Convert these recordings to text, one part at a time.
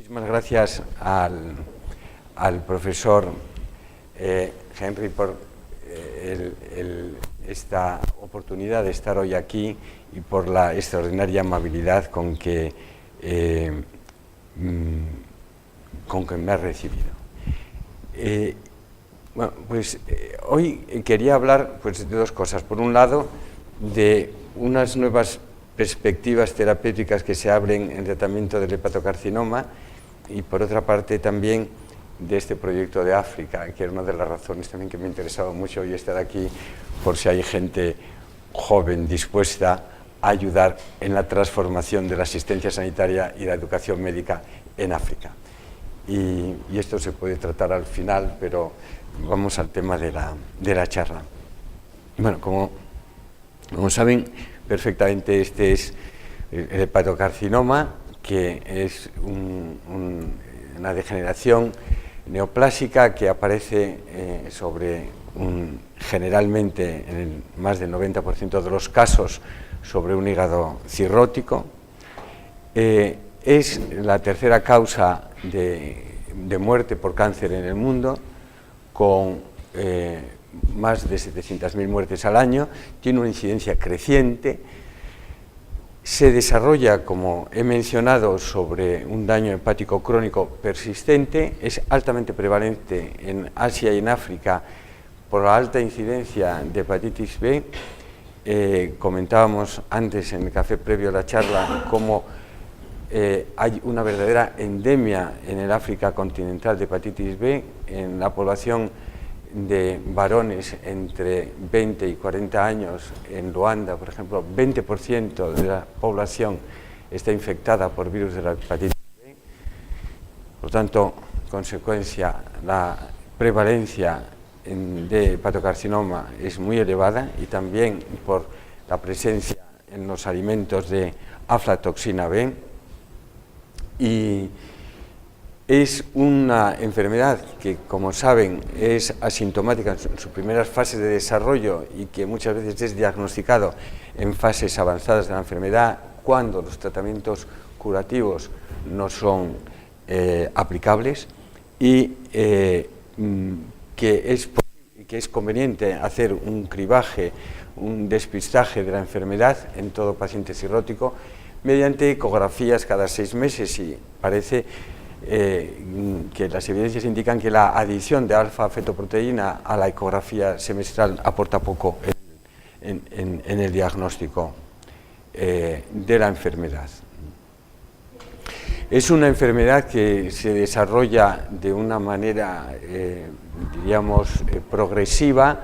Muchísimas gracias al profesor Henry por esta oportunidad de estar hoy aquí y por la extraordinaria amabilidad con que me ha recibido. Bueno, pues hoy quería hablar pues, de dos cosas. Por un lado, de unas nuevas perspectivas terapéuticas que se abren en tratamiento del hepatocarcinoma y por otra parte también de este proyecto de África, que era una de las razones también que me interesaba mucho hoy estar aquí, por si hay gente joven dispuesta a ayudar en la transformación de la asistencia sanitaria y la educación médica en África. Y esto se puede tratar al final, pero vamos al tema de la charla. Bueno, como saben perfectamente, este es el hepatocarcinoma, que es una degeneración neoplásica que aparece generalmente en más del 90% de los casos sobre un hígado cirrótico. Es la tercera causa de muerte por cáncer en el mundo, con más de 700.000 muertes al año, tiene una incidencia creciente, se desarrolla, como he mencionado, sobre un daño hepático crónico persistente, es altamente prevalente en Asia y en África por la alta incidencia de hepatitis B. Comentábamos antes en el café previo a la charla cómo hay una verdadera endemia en el África continental de hepatitis B, en la población de varones entre 20 y 40 años. En Luanda, por ejemplo, 20% de la población está infectada por virus de la hepatitis B. Por tanto, consecuencia, la prevalencia de hepatocarcinoma es muy elevada, y también por la presencia en los alimentos de aflatoxina B. Y es una enfermedad que, como saben, es asintomática en sus primeras fases de desarrollo y que muchas veces es diagnosticado en fases avanzadas de la enfermedad cuando los tratamientos curativos no son aplicables, y que es conveniente hacer un cribaje, un despistaje de la enfermedad en todo paciente cirrótico mediante ecografías cada 6 meses, y parece que las evidencias indican que la adición de alfa-fetoproteína a la ecografía semestral aporta poco en el diagnóstico de la enfermedad. Es una enfermedad que se desarrolla de una manera, diríamos, progresiva,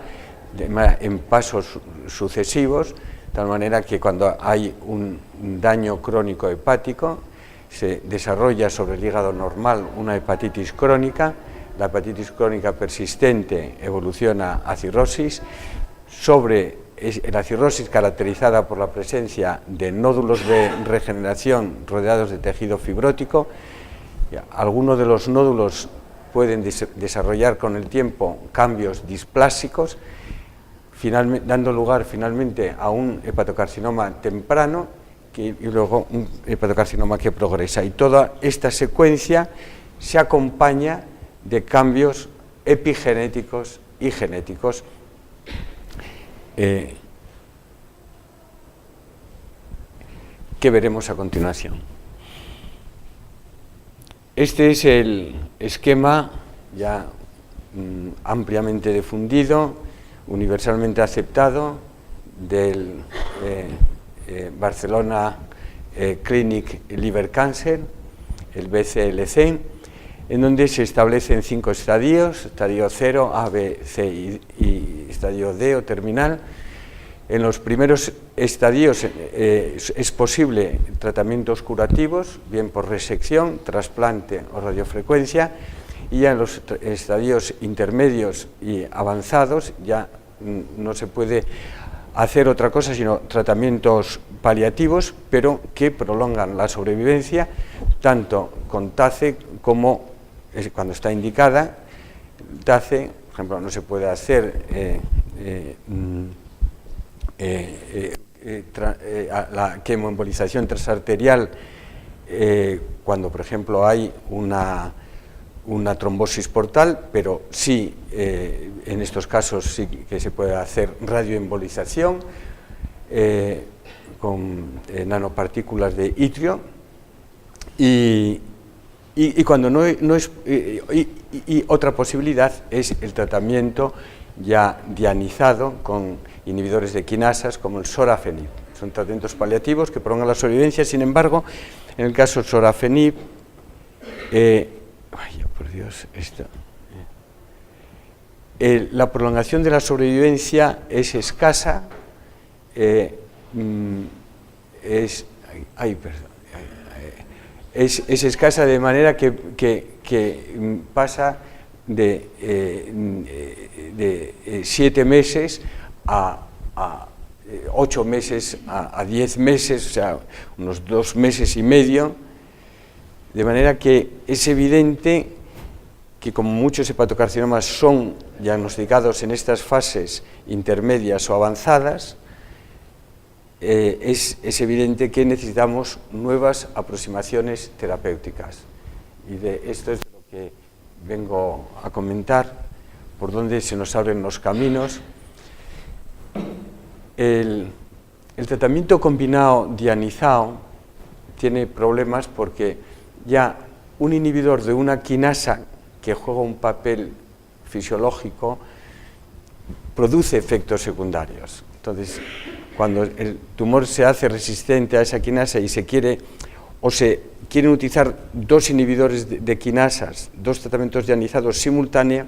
en pasos sucesivos, de tal manera que cuando hay un daño crónico hepático, se desarrolla sobre el hígado normal una hepatitis crónica. La hepatitis crónica persistente evoluciona a cirrosis, sobre la cirrosis caracterizada por la presencia de nódulos de regeneración rodeados de tejido fibrótico. Algunos de los nódulos pueden desarrollar con el tiempo cambios displásicos, dando lugar finalmente a un hepatocarcinoma temprano, y luego un hepatocarcinoma que progresa. Y toda esta secuencia se acompaña de cambios epigenéticos y genéticos. Que veremos a continuación. Este es el esquema ya ampliamente difundido, universalmente aceptado, del Barcelona Clinic Liver Cancer, el BCLC, en donde se establecen 5 estadios: estadio 0, A, B, C y estadio D o terminal. En los primeros estadios es posible tratamientos curativos, bien por resección, trasplante o radiofrecuencia, y ya en los estadios intermedios y avanzados ya no se puede hacer otra cosa sino tratamientos paliativos, pero que prolongan la sobrevivencia, tanto con TACE como cuando está indicada. TACE, por ejemplo, no se puede hacer la quimoembolización transarterial cuando, por ejemplo, hay una trombosis portal, pero sí, en estos casos sí que se puede hacer radioembolización con nanopartículas de itrio, y cuando no es, y otra posibilidad es el tratamiento ya dianizado con inhibidores de quinasas como el sorafenib. Son tratamientos paliativos que prolongan la sobrevivencia. Sin embargo, en el caso del sorafenib, por Dios, la prolongación de la sobrevivencia es escasa, es escasa, de manera que pasa de 7 meses a 8 meses a 10 meses, o sea, unos 2 meses y medio, de manera que es evidente que, como muchos hepatocarcinomas son diagnosticados en estas fases intermedias o avanzadas, es evidente que necesitamos nuevas aproximaciones terapéuticas. Y de esto es lo que vengo a comentar, por donde se nos abren los caminos. El tratamiento combinado dianizado tiene problemas porque ya un inhibidor de una quinasa que juega un papel fisiológico produce efectos secundarios. Entonces, cuando el tumor se hace resistente a esa quinasa y se quieren utilizar 2 inhibidores de quinasas, 2 tratamientos dianizados simultáneos,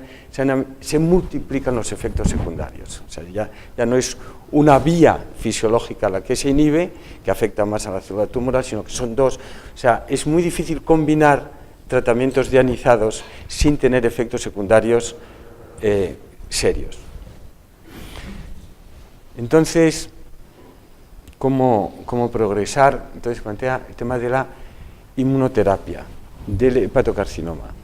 se multiplican los efectos secundarios. O sea, ya no es una vía fisiológica la que se inhibe, que afecta más a la célula tumoral, sino que son 2. O sea, es muy difícil combinar tratamientos dianizados sin tener efectos secundarios serios. Entonces, ¿cómo progresar? Entonces plantea el tema de la inmunoterapia del hepatocarcinoma.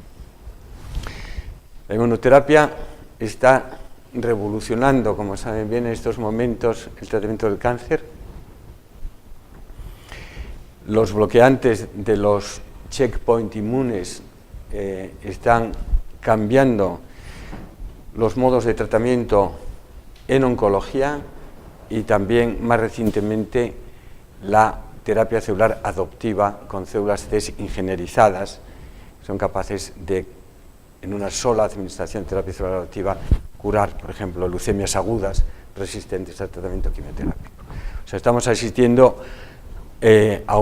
La inmunoterapia está revolucionando, como saben bien, en estos momentos el tratamiento del cáncer. Los bloqueantes de los checkpoint inmunes están cambiando los modos de tratamiento en oncología, y también más recientemente la terapia celular adoptiva con células C ingenierizadas, son capaces de, en una sola administración de terapia celular adoptiva, curar, por ejemplo, leucemias agudas resistentes al tratamiento quimioterápico. O sea, estamos asistiendo a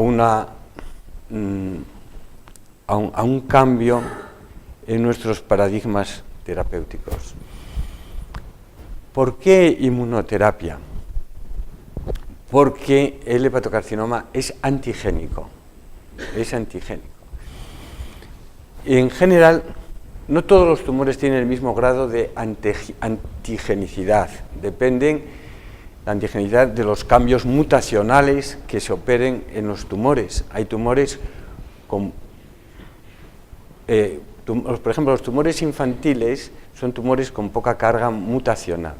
un cambio en nuestros paradigmas terapéuticos. ¿Por qué inmunoterapia? Porque el hepatocarcinoma es antigénico. En general, no todos los tumores tienen el mismo grado de antigenicidad. Dependen la antigenicidad de los cambios mutacionales que se operen en los tumores. Hay tumores con... por ejemplo, los tumores infantiles son tumores con poca carga mutacional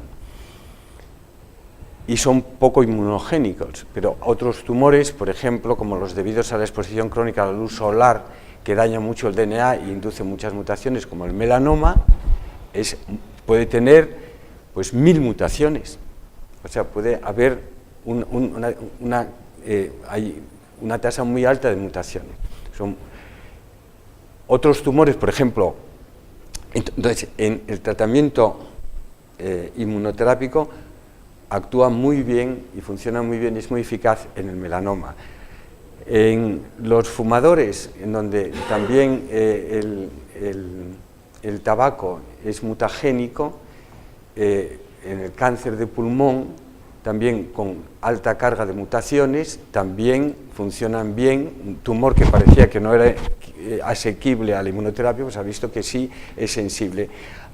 y son poco inmunogénicos, pero otros tumores, por ejemplo, como los debidos a la exposición crónica a la luz solar, que daña mucho el DNA e induce muchas mutaciones, como el melanoma, puede tener pues 1000 mutaciones. O sea, puede haber hay una tasa muy alta de mutaciones. Son otros tumores, por ejemplo, entonces, en el tratamiento inmunoterápico actúa muy bien y funciona muy bien y es muy eficaz en el melanoma. En los fumadores, en donde también el tabaco es mutagénico, en el cáncer de pulmón, también con alta carga de mutaciones, también funcionan bien. Un tumor que parecía que no era asequible a la inmunoterapia, pues ha visto que sí es sensible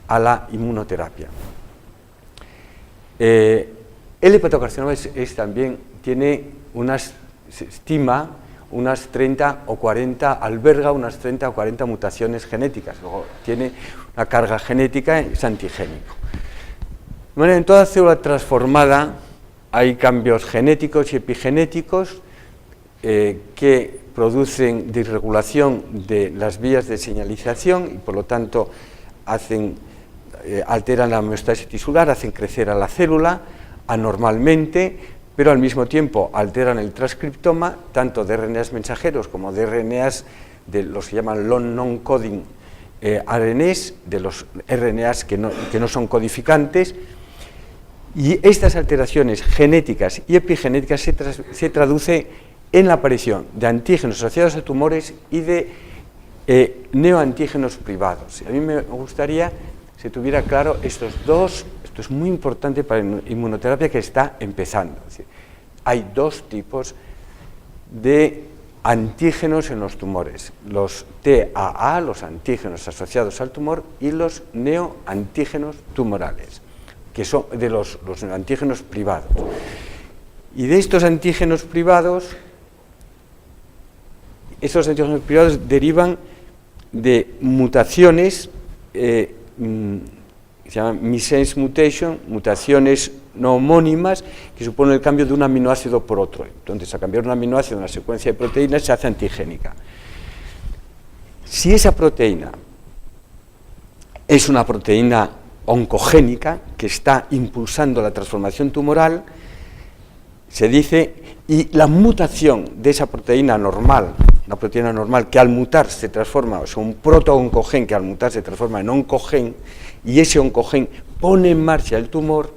a la inmunoterapia. El hepatocarcinoma también tiene se estima unas 30 o 40, alberga unas 30 o 40 mutaciones genéticas, luego tiene una carga genética, es antigénico. Bueno, en toda célula transformada hay cambios genéticos y epigenéticos que producen disregulación de las vías de señalización y por lo tanto alteran la homeostasis tisular, hacen crecer a la célula anormalmente, pero al mismo tiempo alteran el transcriptoma tanto de RNAs mensajeros como de RNAs de los que llaman long non-coding RNAs, de los RNAs que no son codificantes, y estas alteraciones genéticas y epigenéticas se traduce en la aparición de antígenos asociados a tumores y de neoantígenos privados. A mí me gustaría que se tuviera claro estos dos. Esto es muy importante para la inmunoterapia que está empezando. Es decir, hay dos tipos de antígenos en los tumores, los TAA, los antígenos asociados al tumor, y los neoantígenos tumorales, que son de los antígenos privados. Y de estos antígenos privados derivan de mutaciones se llaman missense mutation, mutaciones no homónimas, que suponen el cambio de un aminoácido por otro. Entonces, al cambiar un aminoácido en una secuencia de proteínas, se hace antigénica. Si esa proteína es una proteína oncogénica que está impulsando la transformación tumoral, se dice, y la mutación de esa proteína normal, una proteína normal que al mutar se transforma, o sea, un proto-oncogen que al mutar se transforma en oncogen, y ese oncogen pone en marcha el tumor,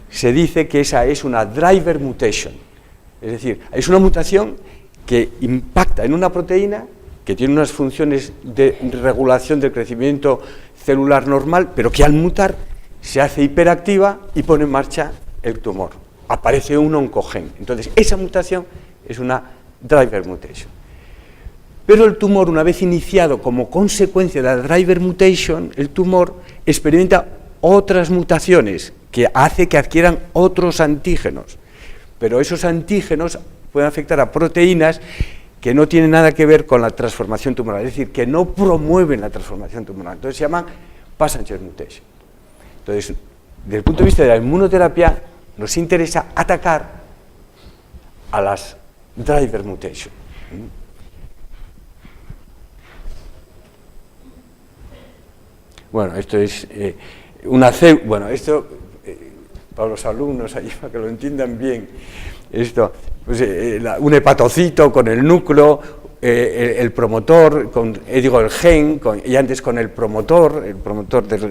se dice que esa es una driver mutation. Es decir, es una mutación que impacta en una proteína que tiene unas funciones de regulación del crecimiento celular normal, pero que al mutar se hace hiperactiva y pone en marcha el tumor. Aparece un oncogen. Entonces, esa mutación es una driver mutation. Pero el tumor, una vez iniciado como consecuencia de la driver mutation, el tumor experimenta otras mutaciones que hace que adquieran otros antígenos. Pero esos antígenos pueden afectar a proteínas que no tienen nada que ver con la transformación tumoral, es decir, que no promueven la transformación tumoral. Entonces se llaman passenger mutation. Entonces, desde el punto de vista de la inmunoterapia, nos interesa atacar a las driver mutation. Bueno, esto es para los alumnos, ahí, para que lo entiendan bien, esto, pues, un hepatocito con el núcleo, el promotor, el gen, y antes con el promotor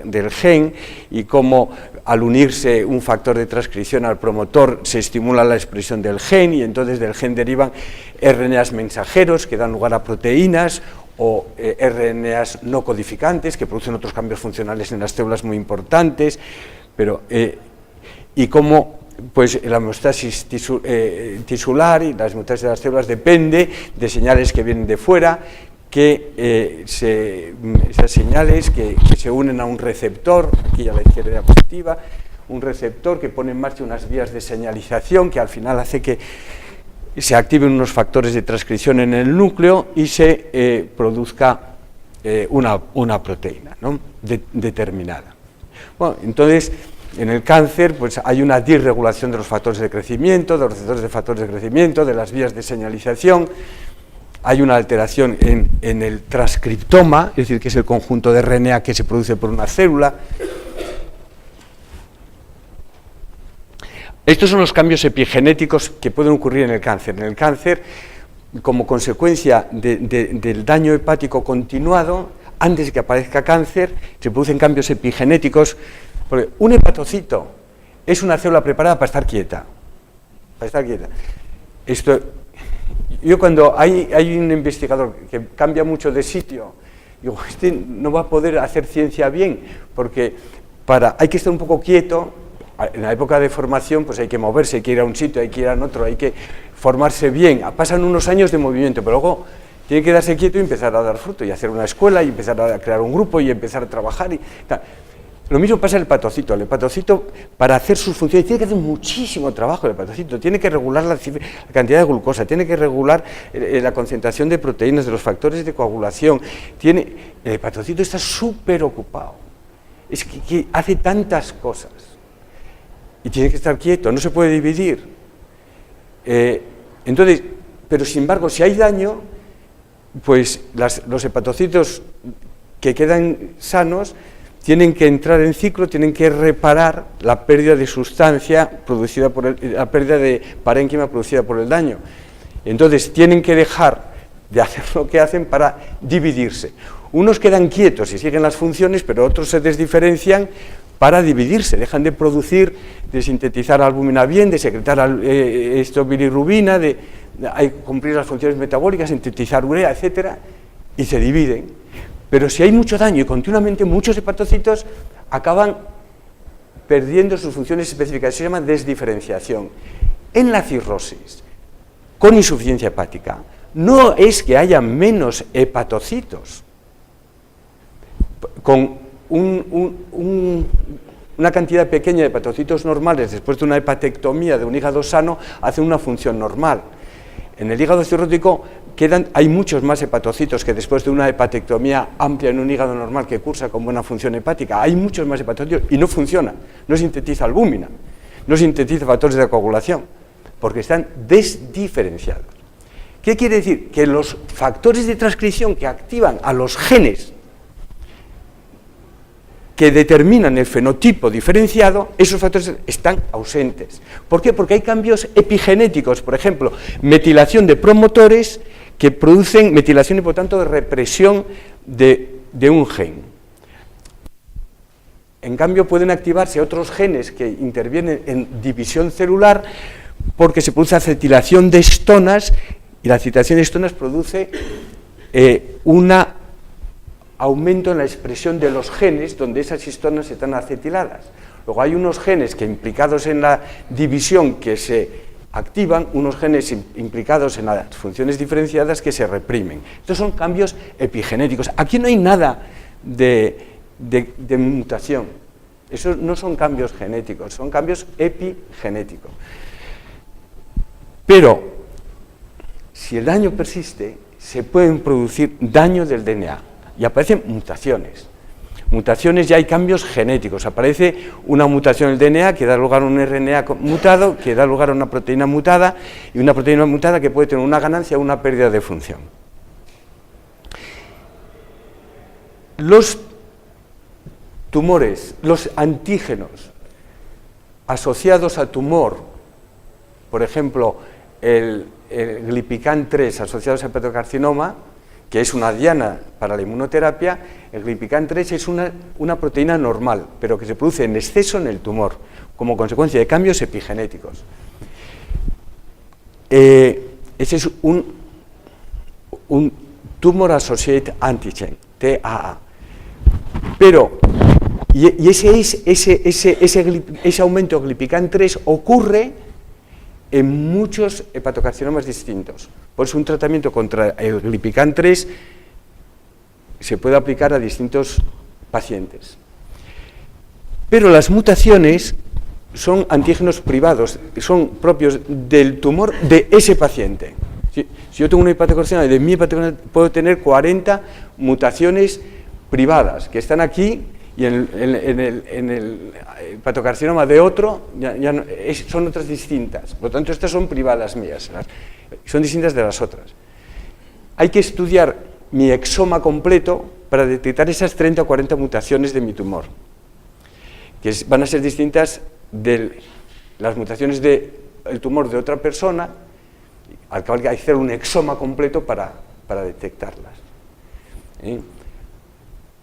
del gen, y cómo al unirse un factor de transcripción al promotor se estimula la expresión del gen, y entonces del gen derivan RNAs mensajeros que dan lugar a proteínas, o RNAs no codificantes que producen otros cambios funcionales en las células muy importantes, y cómo pues la homeostasis tisular y las mutaciones de las células depende de señales que vienen de fuera, esas señales que se unen a un receptor, aquí a la izquierda diapositiva, un receptor que pone en marcha unas vías de señalización que al final hace que se activen unos factores de transcripción en el núcleo y se produzca una proteína, ¿no?, determinada. Bueno, entonces, en el cáncer pues hay una disregulación de los factores de crecimiento, de los receptores de factores de crecimiento, de las vías de señalización, hay una alteración en el transcriptoma, es decir, que es el conjunto de RNA que se produce por una célula. Estos son los cambios epigenéticos que pueden ocurrir en el cáncer. En el cáncer, como consecuencia del daño hepático continuado, antes de que aparezca cáncer, se producen cambios epigenéticos, porque un hepatocito es una célula preparada para estar quieta. Yo cuando hay un investigador que cambia mucho de sitio, digo, este no va a poder hacer ciencia bien, porque hay que estar un poco quieto. En la época de formación pues hay que moverse, hay que ir a un sitio, hay que ir a otro, hay que formarse bien. Pasan unos años de movimiento, pero luego tiene que darse quieto y empezar a dar fruto, y hacer una escuela, y empezar a crear un grupo, y empezar a trabajar. Y tal. Lo mismo pasa en el hepatocito. El hepatocito, para hacer sus funciones, tiene que hacer muchísimo trabajo el hepatocito. Tiene que regular la cantidad de glucosa, tiene que regular la concentración de proteínas, de los factores de coagulación. El hepatocito está súper ocupado. Es que hace tantas cosas. Y tiene que estar quieto, no se puede dividir. Entonces, pero sin embargo, si hay daño, pues los hepatocitos que quedan sanos tienen que entrar en ciclo, tienen que reparar la pérdida de sustancia producida por la pérdida de parénquima producida por el daño. Entonces tienen que dejar de hacer lo que hacen para dividirse. Unos quedan quietos y siguen las funciones, pero otros se desdiferencian para dividirse, dejan de producir, de sintetizar albúmina bien, de secretar bilirrubina, de cumplir las funciones metabólicas, sintetizar urea, etcétera, y se dividen. Pero si hay mucho daño y continuamente muchos hepatocitos acaban perdiendo sus funciones específicas, se llama desdiferenciación. En la cirrosis, con insuficiencia hepática, no es que haya menos hepatocitos, con una cantidad pequeña de hepatocitos normales después de una hepatectomía de un hígado sano hacen una función normal. En el hígado cirrótico hay muchos más hepatocitos que después de una hepatectomía amplia en un hígado normal que cursa con buena función hepática. Hay muchos más hepatocitos y no funciona, no sintetiza albúmina, no sintetiza factores de coagulación, porque están desdiferenciados. ¿Qué quiere decir? Que los factores de transcripción que activan a los genes que determinan el fenotipo diferenciado, esos factores están ausentes. ¿Por qué? Porque hay cambios epigenéticos, por ejemplo, metilación de promotores que producen metilación y por tanto de represión de un gen. En cambio pueden activarse otros genes que intervienen en división celular porque se produce acetilación de estonas y la acetilación de estonas produce un aumento en la expresión de los genes donde esas histonas están acetiladas. Luego hay unos genes que implicados en la división que se activan, unos genes implicados en las funciones diferenciadas que se reprimen. Estos son cambios epigenéticos. Aquí no hay nada de mutación. Esos no son cambios genéticos, son cambios epigenéticos. Pero, si el daño persiste, se pueden producir daño del DNA. Y aparecen mutaciones. Mutaciones, ya hay cambios genéticos. Aparece una mutación en el DNA que da lugar a un RNA mutado, que da lugar a una proteína mutada, y una proteína mutada que puede tener una ganancia o una pérdida de función. Los tumores, los antígenos asociados a tumor, por ejemplo, el Glipican 3 asociado a hepatocarcinoma, que es una diana para la inmunoterapia, el Glipican 3 es una proteína normal, pero que se produce en exceso en el tumor, como consecuencia de cambios epigenéticos. Ese es un Tumor Associated Antigen, TAA. Pero, y ese aumento de Glipican 3 ocurre en muchos hepatocarcinomas distintos. Por eso un tratamiento contra el Glipican 3 se puede aplicar a distintos pacientes. Pero las mutaciones son antígenos privados, son propios del tumor de ese paciente. Si yo tengo una hepatocarcinoma, de mi hepatocarcinoma puedo tener 40 mutaciones privadas que están aquí y en el hepatocarcinoma de otro son otras distintas. Por lo tanto, estas son privadas mías, son distintas de las otras. Hay que estudiar mi exoma completo para detectar esas 30 o 40 mutaciones de mi tumor, que van a ser distintas de las mutaciones del tumor de otra persona, al que hay que hacer un exoma completo para detectarlas.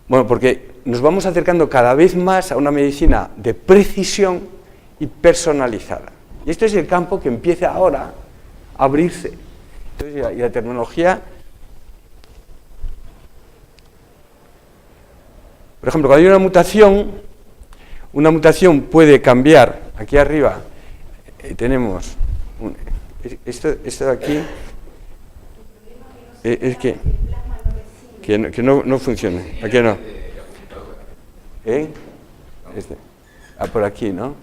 Bueno, porque nos vamos acercando cada vez más a una medicina de precisión y personalizada. Y este es el campo que empieza ahora a abrirse. Entonces, y la tecnología, por ejemplo, cuando hay una mutación puede cambiar. Aquí arriba tenemos esto de aquí, es que no funciona. Aquí no. Por aquí, ¿no?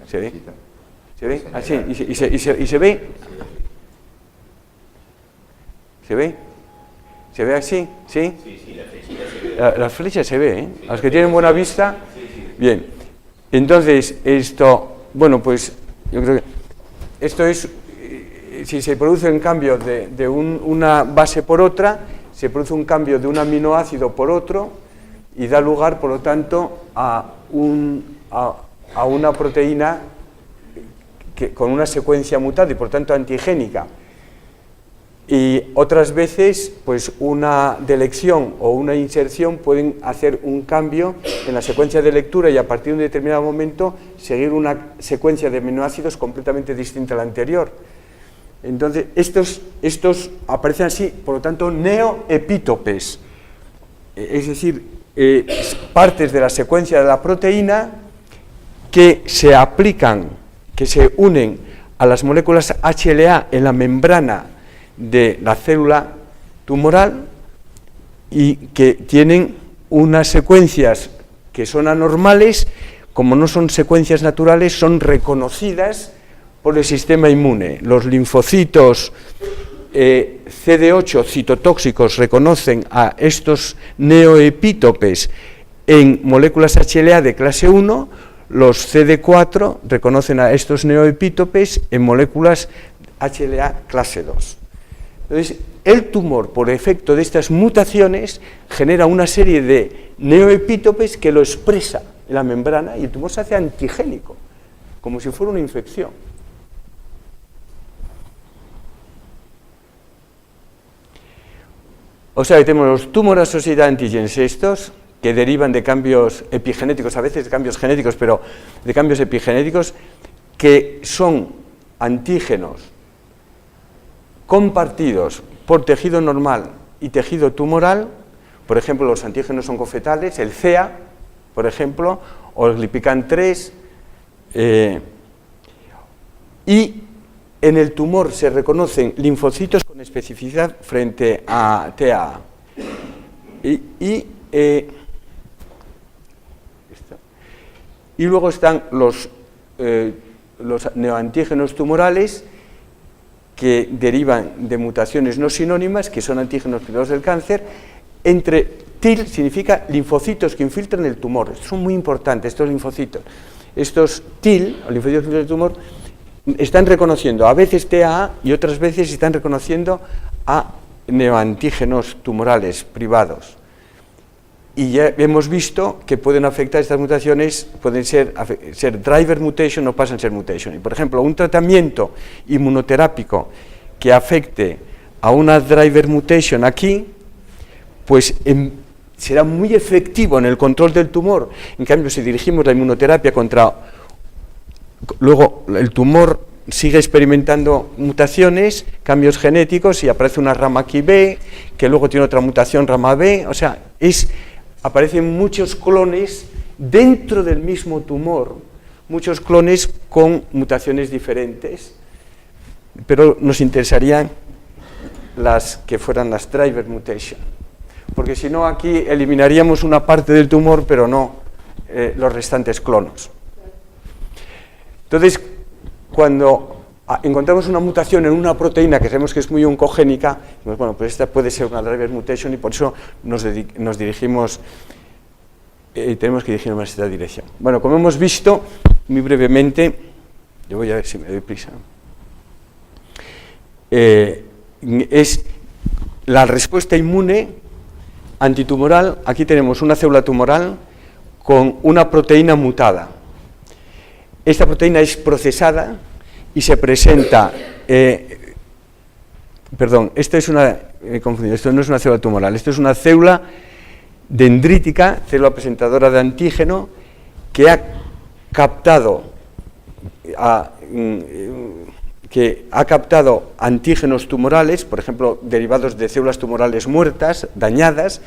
¿Se ve? ¿Se ve? Ah, sí, ¿y se ve? ¿Se ve? ¿Se ve así? ¿Sí? Sí, la flechita se ve. La flecha se ve, ¿eh? Los que tienen buena vista. Bien. Entonces, esto, bueno, pues yo creo que esto es si se produce un cambio de una base por otra, se produce un cambio de un aminoácido por otro y da lugar, por lo tanto, a una proteína con una secuencia mutada y, por tanto, antigénica. Y otras veces, pues una delección o una inserción pueden hacer un cambio en la secuencia de lectura y a partir de un determinado momento seguir una secuencia de aminoácidos completamente distinta a la anterior. Entonces, estos aparecen así, por lo tanto, neoepítopes, es decir, partes de la secuencia de la proteína que se aplican, que se unen a las moléculas HLA en la membrana de la célula tumoral y que tienen unas secuencias que son anormales, como no son secuencias naturales, son reconocidas por el sistema inmune. Los linfocitos CD8 citotóxicos reconocen a estos neoepítopes en moléculas HLA de clase 1, los CD4 reconocen a estos neoepítopes en moléculas HLA clase 2. Entonces, el tumor, por efecto de estas mutaciones, genera una serie de neoepítopes que lo expresa en la membrana y el tumor se hace antigénico, como si fuera una infección. O sea, que tenemos los tumor associated antigens estos, que derivan de cambios epigenéticos, a veces de cambios genéticos, pero de cambios epigenéticos, que son antígenos compartidos por tejido normal y tejido tumoral, por ejemplo, los antígenos oncofetales, el CEA, por ejemplo, o el Glipican 3, y en el tumor se reconocen linfocitos con especificidad frente a TAA. Y luego están los neoantígenos tumorales, que derivan de mutaciones no sinónimas, que son antígenos privados del cáncer. Entre TIL significa linfocitos que infiltran el tumor. Estos son muy importantes, estos linfocitos. Estos TIL, o linfocitos que infiltran el tumor, están reconociendo a veces TAA y otras veces están reconociendo a neoantígenos tumorales privados. Y ya hemos visto que pueden afectar estas mutaciones, pueden ser driver mutation o passenger mutation. Y por ejemplo, un tratamiento inmunoterápico que afecte a una driver mutation aquí, pues será muy efectivo en el control del tumor. En cambio, si dirigimos la inmunoterapia luego el tumor sigue experimentando mutaciones, cambios genéticos, y aparece una rama aquí B, que luego tiene otra mutación, rama B, o sea, aparecen muchos clones dentro del mismo tumor, muchos clones con mutaciones diferentes, pero nos interesarían las que fueran las driver mutation, porque si no aquí eliminaríamos una parte del tumor, pero no los restantes clonos. Entonces, cuando encontramos una mutación en una proteína que sabemos que es muy oncogénica, pues bueno, pues esta puede ser una driver mutation y por eso nos dirigimos, tenemos que dirigirnos en esta dirección. Bueno, como hemos visto, muy brevemente, yo voy a ver si me doy prisa, es la respuesta inmune antitumoral. Aquí tenemos una célula tumoral con una proteína mutada. Esta proteína es procesada y se presenta, esto no es una célula tumoral, esto es una célula dendrítica, célula presentadora de antígeno, que ha captado antígenos tumorales, por ejemplo, derivados de células tumorales muertas, dañadas.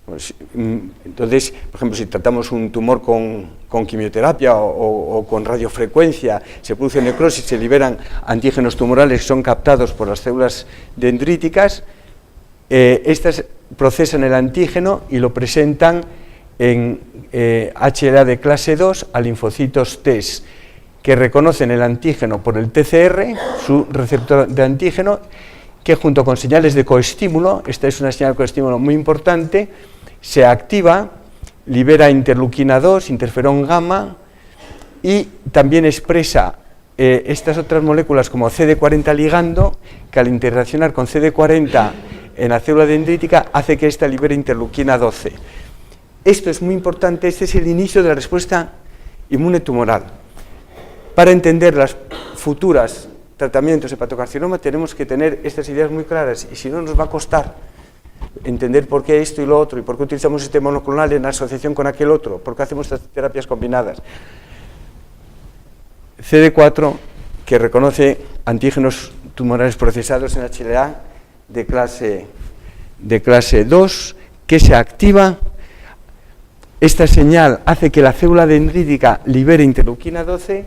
Pues, entonces, por ejemplo, si tratamos un tumor con quimioterapia o con radiofrecuencia, se produce necrosis, se liberan antígenos tumorales que son captados por las células dendríticas. Estas procesan el antígeno y lo presentan en HLA de clase 2 a linfocitos T, que reconocen el antígeno por el TCR, su receptor de antígeno, que junto con señales de coestímulo, esta es una señal de coestímulo muy importante, se activa, libera interleuquina 2, interferón gamma, y también expresa estas otras moléculas como CD40 ligando, que al interaccionar con CD40 en la célula dendrítica hace que ésta libere interleuquina 12. Esto es muy importante, este es el inicio de la respuesta inmune tumoral. Para entender los futuros tratamientos de hepatocarcinoma tenemos que tener estas ideas muy claras, y si no nos va a costar entender por qué esto y lo otro, y por qué utilizamos este monoclonal en asociación con aquel otro, por qué hacemos estas terapias combinadas. CD4, que reconoce antígenos tumorales procesados en HLA de clase 2, que se activa. Esta señal hace que la célula dendrítica libere interleuquina 12,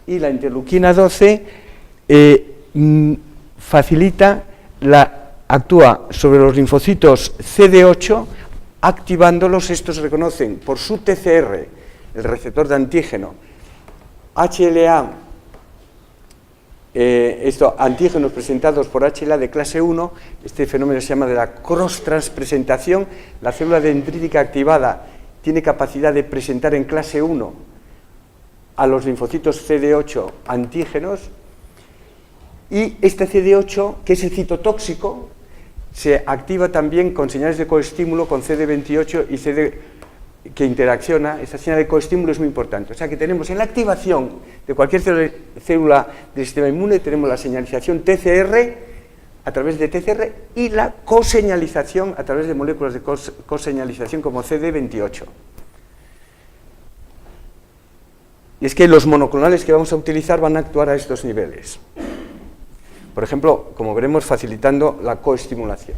y la interleuquina 12 actúa sobre los linfocitos CD8, activándolos. Estos reconocen por su TCR, el receptor de antígeno, HLA, antígenos presentados por HLA de clase 1, este fenómeno se llama de la cross-transpresentación. La célula dendrítica activada tiene capacidad de presentar en clase 1 a los linfocitos CD8 antígenos, y este CD8, que es el citotóxico, se activa también con señales de coestímulo, con CD28 y que interacciona. Esta señal de coestímulo es muy importante. O sea que tenemos en la activación de cualquier célula del sistema inmune, tenemos la señalización TCR a través de TCR y la coseñalización a través de moléculas de coseñalización como CD28. Y es que los monoclonales que vamos a utilizar van a actuar a estos niveles. Por ejemplo, como veremos, facilitando la coestimulación.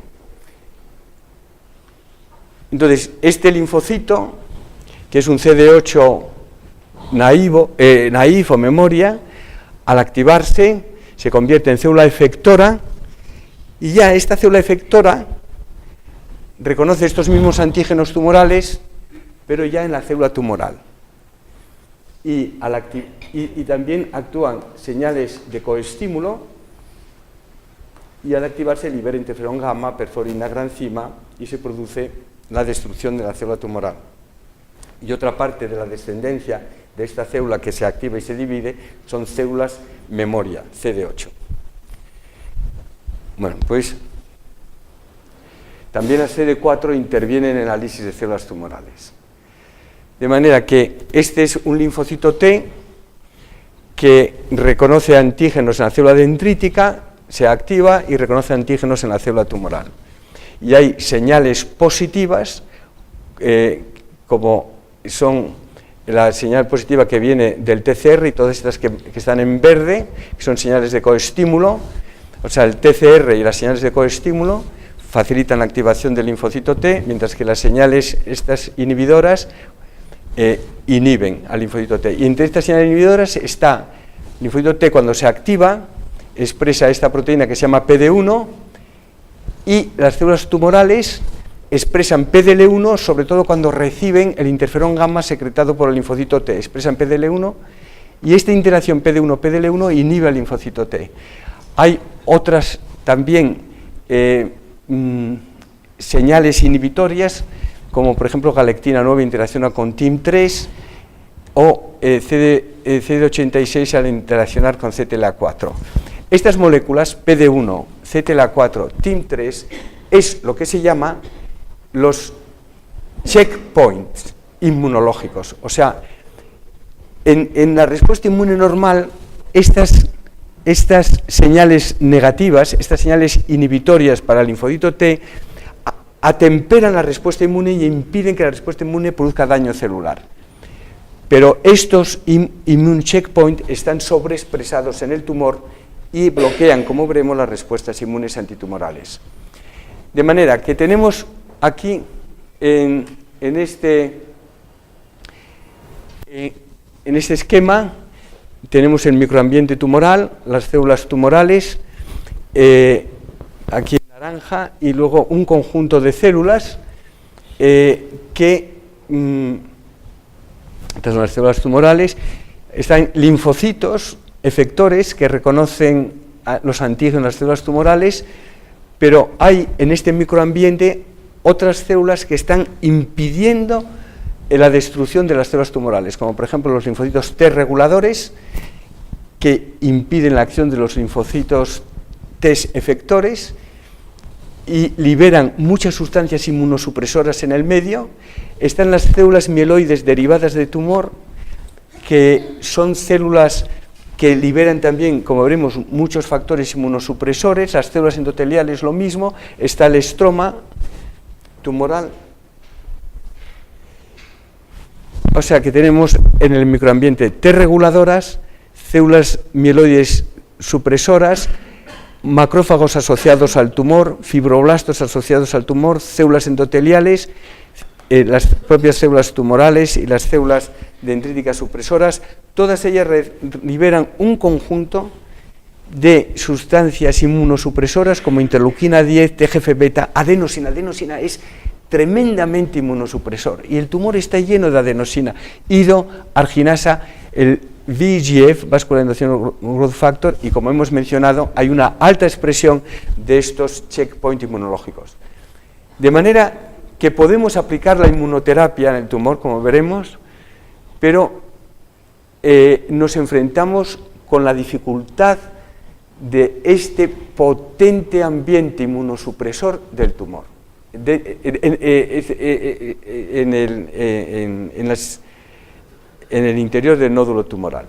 Entonces, este linfocito, que es un CD8 naïf o memoria, al activarse se convierte en célula efectora, y ya esta célula efectora reconoce estos mismos antígenos tumorales, pero ya en la célula tumoral. Y también actúan señales de coestímulo, y al activarse libera interferón gamma, perfora granzima, y se produce la destrucción de la célula tumoral. Y otra parte de la descendencia de esta célula que se activa y se divide son células memoria, CD8. Bueno, pues también la CD4 interviene en el análisis de células tumorales. De manera que este es un linfocito T que reconoce antígenos en la célula dendrítica, se activa y reconoce antígenos en la célula tumoral. Y hay señales positivas, como son la señal positiva que viene del TCR y todas estas que están en verde, que son señales de coestímulo. O sea, el TCR y las señales de coestímulo facilitan la activación del linfocito T, mientras que las señales estas inhibidoras inhiben al linfocito T. Y entre estas señales inhibidoras está el linfocito T, cuando se activa, expresa esta proteína que se llama PD1, y las células tumorales expresan PDL1, sobre todo cuando reciben el interferón gamma secretado por el linfocito T. Expresan PDL1, y esta interacción PD1-PDL1 inhibe al linfocito T. Hay otras también señales inhibitorias, como por ejemplo galectina 9 interacciona con TIM3, o CD86 al interaccionar con CTLA4. Estas moléculas, PD1, CTLA4, TIM3, es lo que se llama los checkpoints inmunológicos. O sea, en la respuesta inmune normal, estas señales negativas, estas señales inhibitorias para el linfocito T, atemperan la respuesta inmune y impiden que la respuesta inmune produzca daño celular. Pero estos immune checkpoints están sobreexpresados en el tumor y bloquean, como veremos, las respuestas inmunes antitumorales. De manera que tenemos aquí, en este esquema, tenemos el microambiente tumoral, las células tumorales, aquí en naranja, y luego un conjunto de células estas son las células tumorales, están linfocitos efectores que reconocen los antígenos de las células tumorales, pero hay en este microambiente otras células que están impidiendo la destrucción de las células tumorales, como por ejemplo los linfocitos T reguladores que impiden la acción de los linfocitos T efectores y liberan muchas sustancias inmunosupresoras en el medio. Están las células mieloides derivadas de tumor, que son células que liberan también, como veremos, muchos factores inmunosupresores. Las células endoteliales lo mismo. Está el estroma tumoral. O sea que tenemos en el microambiente T reguladoras, células mieloides supresoras, macrófagos asociados al tumor, fibroblastos asociados al tumor, células endoteliales, las propias células tumorales y las células dendríticas supresoras. Todas ellas liberan un conjunto de sustancias inmunosupresoras como interleuquina 10, TGF-beta, adenosina. Adenosina es tremendamente inmunosupresor y el tumor está lleno de adenosina, arginasa, el VEGF, Vascular Endothelial Growth Factor, y como hemos mencionado, hay una alta expresión de estos checkpoints inmunológicos. De manera que podemos aplicar la inmunoterapia en el tumor, como veremos, pero nos enfrentamos con la dificultad de este potente ambiente inmunosupresor del tumor. En el interior del nódulo tumoral.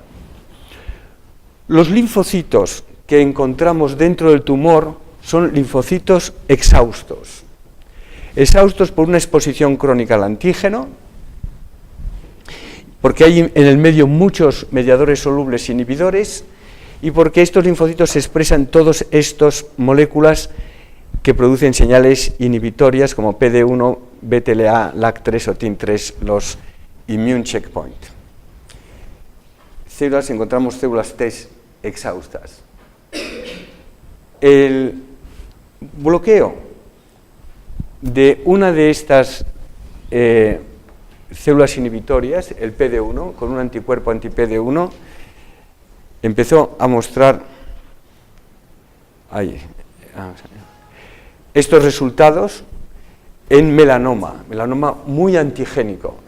Los linfocitos que encontramos dentro del tumor son linfocitos exhaustos. Exhaustos por una exposición crónica al antígeno, porque hay en el medio muchos mediadores solubles inhibidores y porque estos linfocitos expresan todas estas moléculas que producen señales inhibitorias como PD1, BTLA, LAC3 o TIM3, los immune checkpoint. Encontramos células T exhaustas. El bloqueo de una de estas células inhibitorias, el PD1, con un anticuerpo anti-PD1, empezó a mostrar estos resultados en melanoma muy antigénico.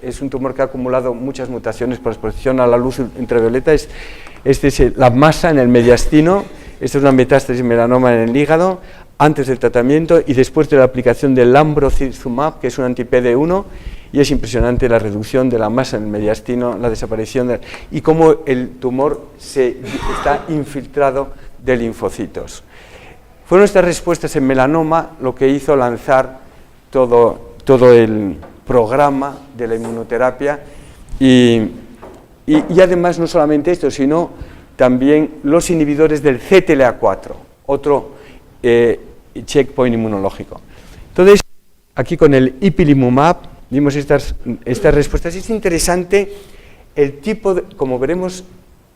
Es un tumor que ha acumulado muchas mutaciones por exposición a la luz ultravioleta. Esta es la masa en el mediastino, esta es una metástasis melanoma en el hígado, antes del tratamiento y después de la aplicación del lambrozizumab, que es un anti-PD1, y es impresionante la reducción de la masa en el mediastino, la desaparición y cómo el tumor está infiltrado de linfocitos. Fueron estas respuestas en melanoma lo que hizo lanzar todo el programa de la inmunoterapia y además no solamente esto, sino también los inhibidores del CTLA4, otro checkpoint inmunológico. Entonces, aquí con el ipilimumab vimos estas respuestas. Es interesante el tipo como veremos,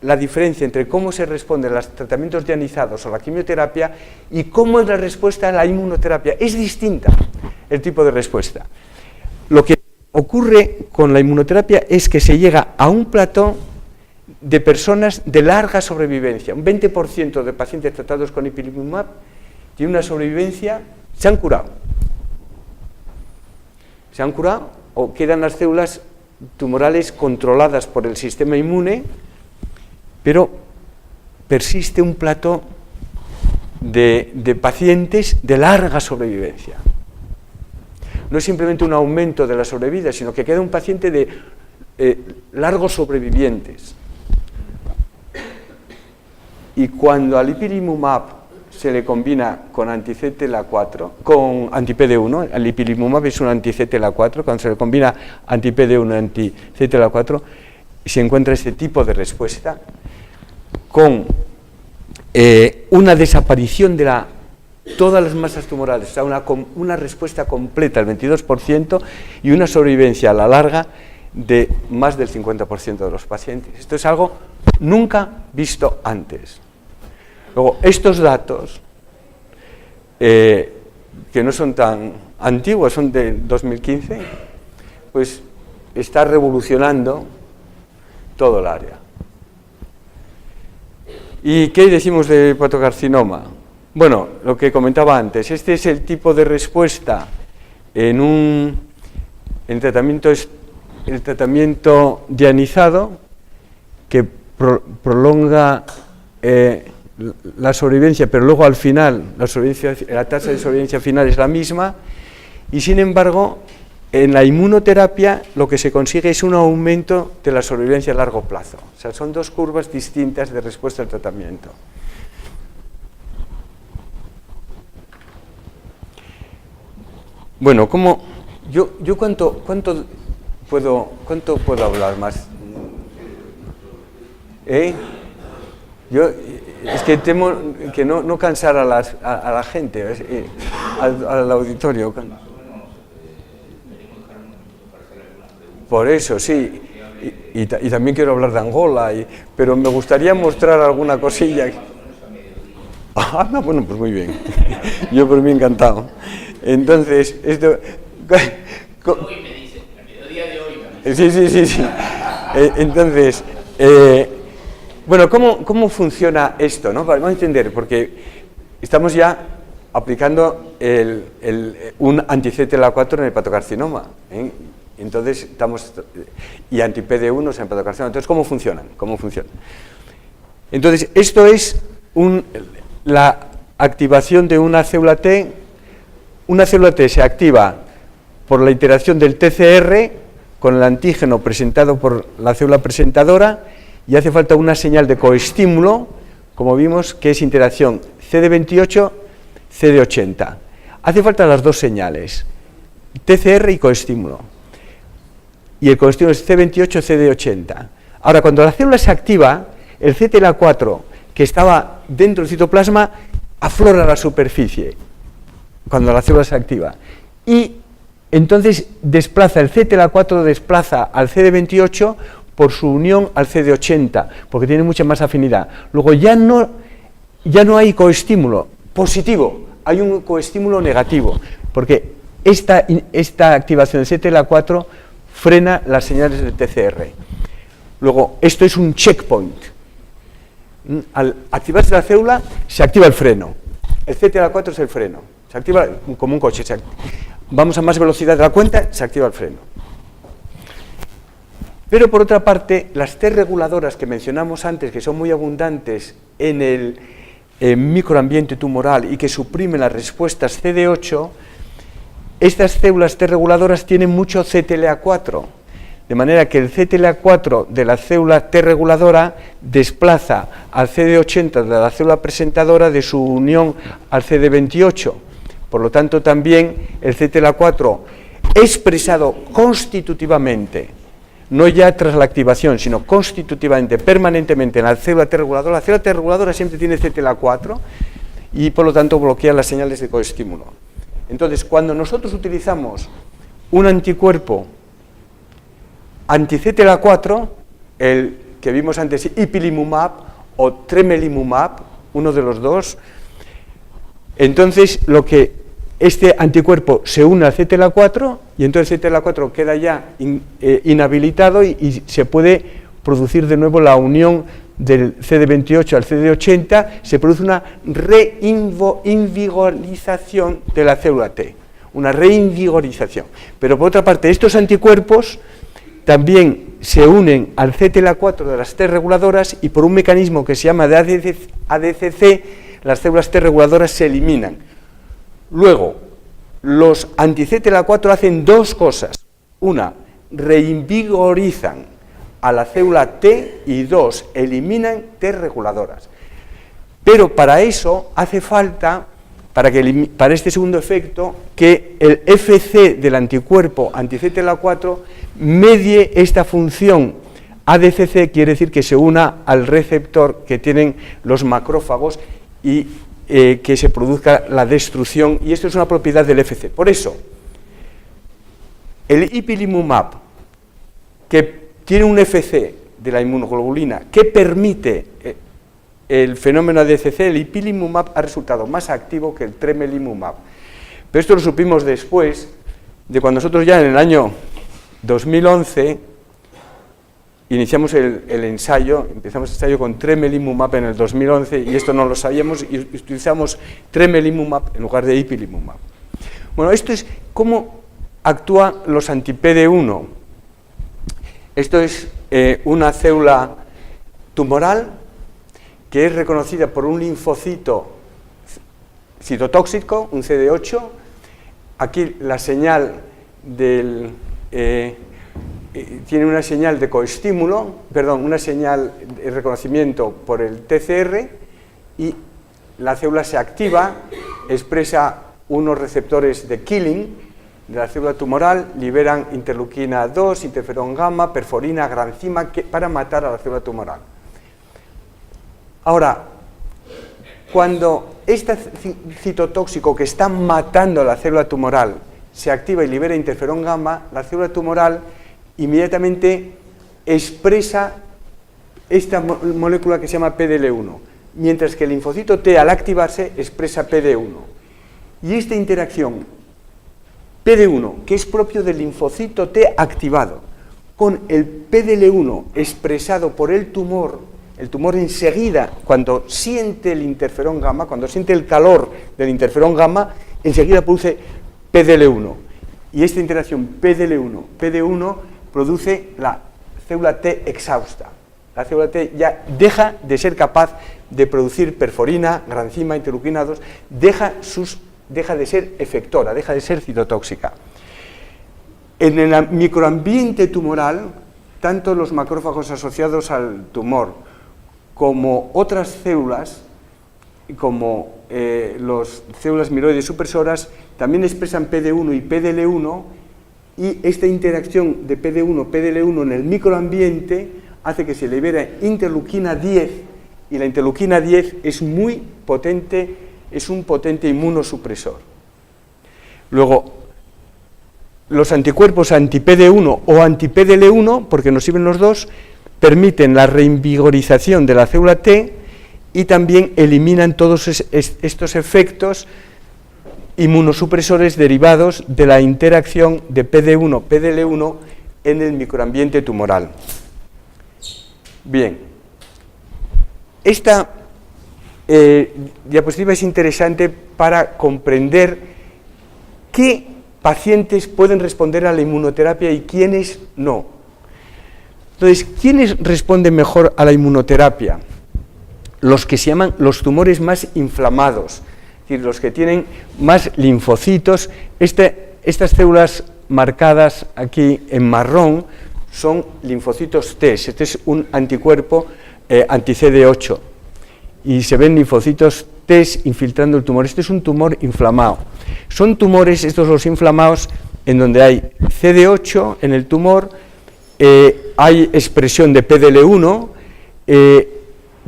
la diferencia entre cómo se responde a los tratamientos ionizados o la quimioterapia y cómo es la respuesta a la inmunoterapia. Es distinta el tipo de respuesta. Lo que ocurre con la inmunoterapia es que se llega a un plató de personas de larga sobrevivencia. Un 20% de pacientes tratados con ipilimumab tienen una sobrevivencia, se han curado o quedan las células tumorales controladas por el sistema inmune, pero persiste un plató de pacientes de larga sobrevivencia. No es simplemente un aumento de la sobrevida, sino que queda un paciente de largos sobrevivientes. Y cuando al ipilimumab se le combina con anti-CTLA4, con anti-PD1, el ipilimumab es un anti-CTLA4, cuando se le combina anti-PD1 y anti-CTLA4, se encuentra este tipo de respuesta con una desaparición de todas las masas tumorales, o sea, una respuesta completa, el 22%, y una sobrevivencia a la larga de más del 50% de los pacientes. Esto es algo nunca visto antes. Luego, estos datos, que no son tan antiguos, son de 2015, pues está revolucionando todo el área. ¿Y qué decimos de hepatocarcinoma? Bueno, lo que comentaba antes, este es el tipo de respuesta en el tratamiento dianizado que prolonga la sobrevivencia, pero luego al final la tasa de sobrevivencia final es la misma, y sin embargo en la inmunoterapia lo que se consigue es un aumento de la sobrevivencia a largo plazo. O sea, son dos curvas distintas de respuesta al tratamiento. Bueno, ¿cómo? Yo ¿cuánto puedo hablar más? Yo es que temo que no cansar a la gente, al auditorio. Por eso, sí. Y también quiero hablar de Angola, pero me gustaría mostrar alguna cosilla. Ah, no, bueno, pues muy bien. Yo por mí encantado. Entonces, esto... Hoy me dice, el mediodía de hoy. Sí. Entonces, bueno, ¿cómo funciona esto, no? Vamos a entender, porque estamos ya aplicando un anti-CTLA4 en el hepatocarcinoma, ¿eh? Entonces, y anti-PD1 en el hepatocarcinoma. Entonces, ¿cómo funcionan? Entonces, esto es la activación de una célula T. Una célula T se activa por la interacción del TCR con el antígeno presentado por la célula presentadora, y hace falta una señal de coestímulo, como vimos, que es interacción CD28-CD80. Hace falta las dos señales, TCR y coestímulo. Y el coestímulo es C28-CD80. Ahora, cuando la célula se activa, el CTLA4 que estaba dentro del citoplasma aflora a la superficie cuando la célula se activa, y entonces el CTLA4 desplaza al CD28 por su unión al CD80, porque tiene mucha más afinidad. Luego ya no hay coestímulo positivo, hay un coestímulo negativo, porque esta activación del CTLA4 frena las señales del TCR. Luego, esto es un checkpoint. Al activarse la célula, se activa el freno. El CTLA4 es el freno. Se activa como un coche. Vamos a más velocidad de la cuenta, se activa el freno. Pero por otra parte, las T reguladoras que mencionamos antes, que son muy abundantes en el microambiente tumoral y que suprimen las respuestas CD8, estas células T reguladoras tienen mucho CTLA4, de manera que el CTLA4 de la célula T reguladora desplaza al CD80 de la célula presentadora de su unión al CD28. Por lo tanto, también el CTLA4 expresado constitutivamente, no ya tras la activación, sino constitutivamente, permanentemente en la célula T reguladora. La célula T reguladora siempre tiene CTLA4 y por lo tanto bloquea las señales de coestímulo. Entonces, cuando nosotros utilizamos un anticuerpo anti-CTLA4, el que vimos antes, ipilimumab o tremelimumab, uno de los dos, entonces este anticuerpo se une al CTLA4 y entonces el CTLA4 queda ya inhabilitado y se puede producir de nuevo la unión del CD28 al CD80, se produce una reinvigorización de la célula T, una reinvigorización. Pero por otra parte, estos anticuerpos también se unen al CTLA4 de las T reguladoras y por un mecanismo que se llama de ADCC, las células T reguladoras se eliminan. Luego, los anti-CTLA4 hacen dos cosas. Una, reinvigorizan a la célula T y dos, eliminan T reguladoras. Pero para eso hace falta, para este segundo efecto, que el FC del anticuerpo anti-CTLA4 medie esta función. ADCC quiere decir que se una al receptor que tienen los macrófagos y que se produzca la destrucción, y esto es una propiedad del FC. Por eso, el ipilimumab, que tiene un FC de la inmunoglobulina que permite el fenómeno ADCC, el ipilimumab ha resultado más activo que el tremelimumab. Pero esto lo supimos después de cuando nosotros ya en el año 2011 iniciamos el ensayo, empezamos el ensayo con tremelimumab en el 2011 y esto no lo sabíamos y utilizamos tremelimumab en lugar de ipilimumab. Bueno, esto es cómo actúan los anti-PD1. Esto es una célula tumoral, que es reconocida por un linfocito citotóxico, un CD8. Aquí la señal tiene una señal de coestímulo, perdón, una señal de reconocimiento por el TCR, y la célula se activa, expresa unos receptores de killing de la célula tumoral, liberan interleuquina 2, interferón gamma, perforina, granzima, para matar a la célula tumoral. Ahora, cuando este citotóxico que está matando a la célula tumoral se activa y libera interferón gamma, la célula tumoral inmediatamente expresa esta molécula que se llama PDL1, mientras que el linfocito T, al activarse, expresa PD1. Y esta interacción PD1, que es propio del linfocito T activado, con el PDL1 expresado por el tumor enseguida, cuando siente el interferón gamma, cuando siente el calor del interferón gamma, enseguida produce PDL1. Y esta interacción PD1 produce la célula T exhausta. La célula T ya deja de ser capaz de producir perforina, granzima, interleuquina 2, deja de ser efectora, deja de ser citotóxica. En el microambiente tumoral, tanto los macrófagos asociados al tumor como otras células, como las células mieloides supresoras, también expresan PD1 y PDL1, y esta interacción de PD1-PDL1 en el microambiente hace que se libere interleuquina 10, y la interleuquina 10 es muy potente, es un potente inmunosupresor. Luego, los anticuerpos anti-PD1 o anti-PDL1, porque nos sirven los dos, permiten la reinvigorización de la célula T y también eliminan todos estos efectos inmunosupresores derivados de la interacción de PD1-PDL1 en el microambiente tumoral. Bien, esta diapositiva es interesante para comprender qué pacientes pueden responder a la inmunoterapia y quiénes no. Entonces, ¿quiénes responden mejor a la inmunoterapia? Los que se llaman los tumores más inflamados, es decir, los que tienen más linfocitos. Estas células marcadas aquí en marrón son linfocitos T. Este es un anticuerpo anti-CD8 y se ven linfocitos T infiltrando el tumor. Este es un tumor inflamado. Son tumores, estos los inflamados, en donde hay CD8 en el tumor, hay expresión de PDL1,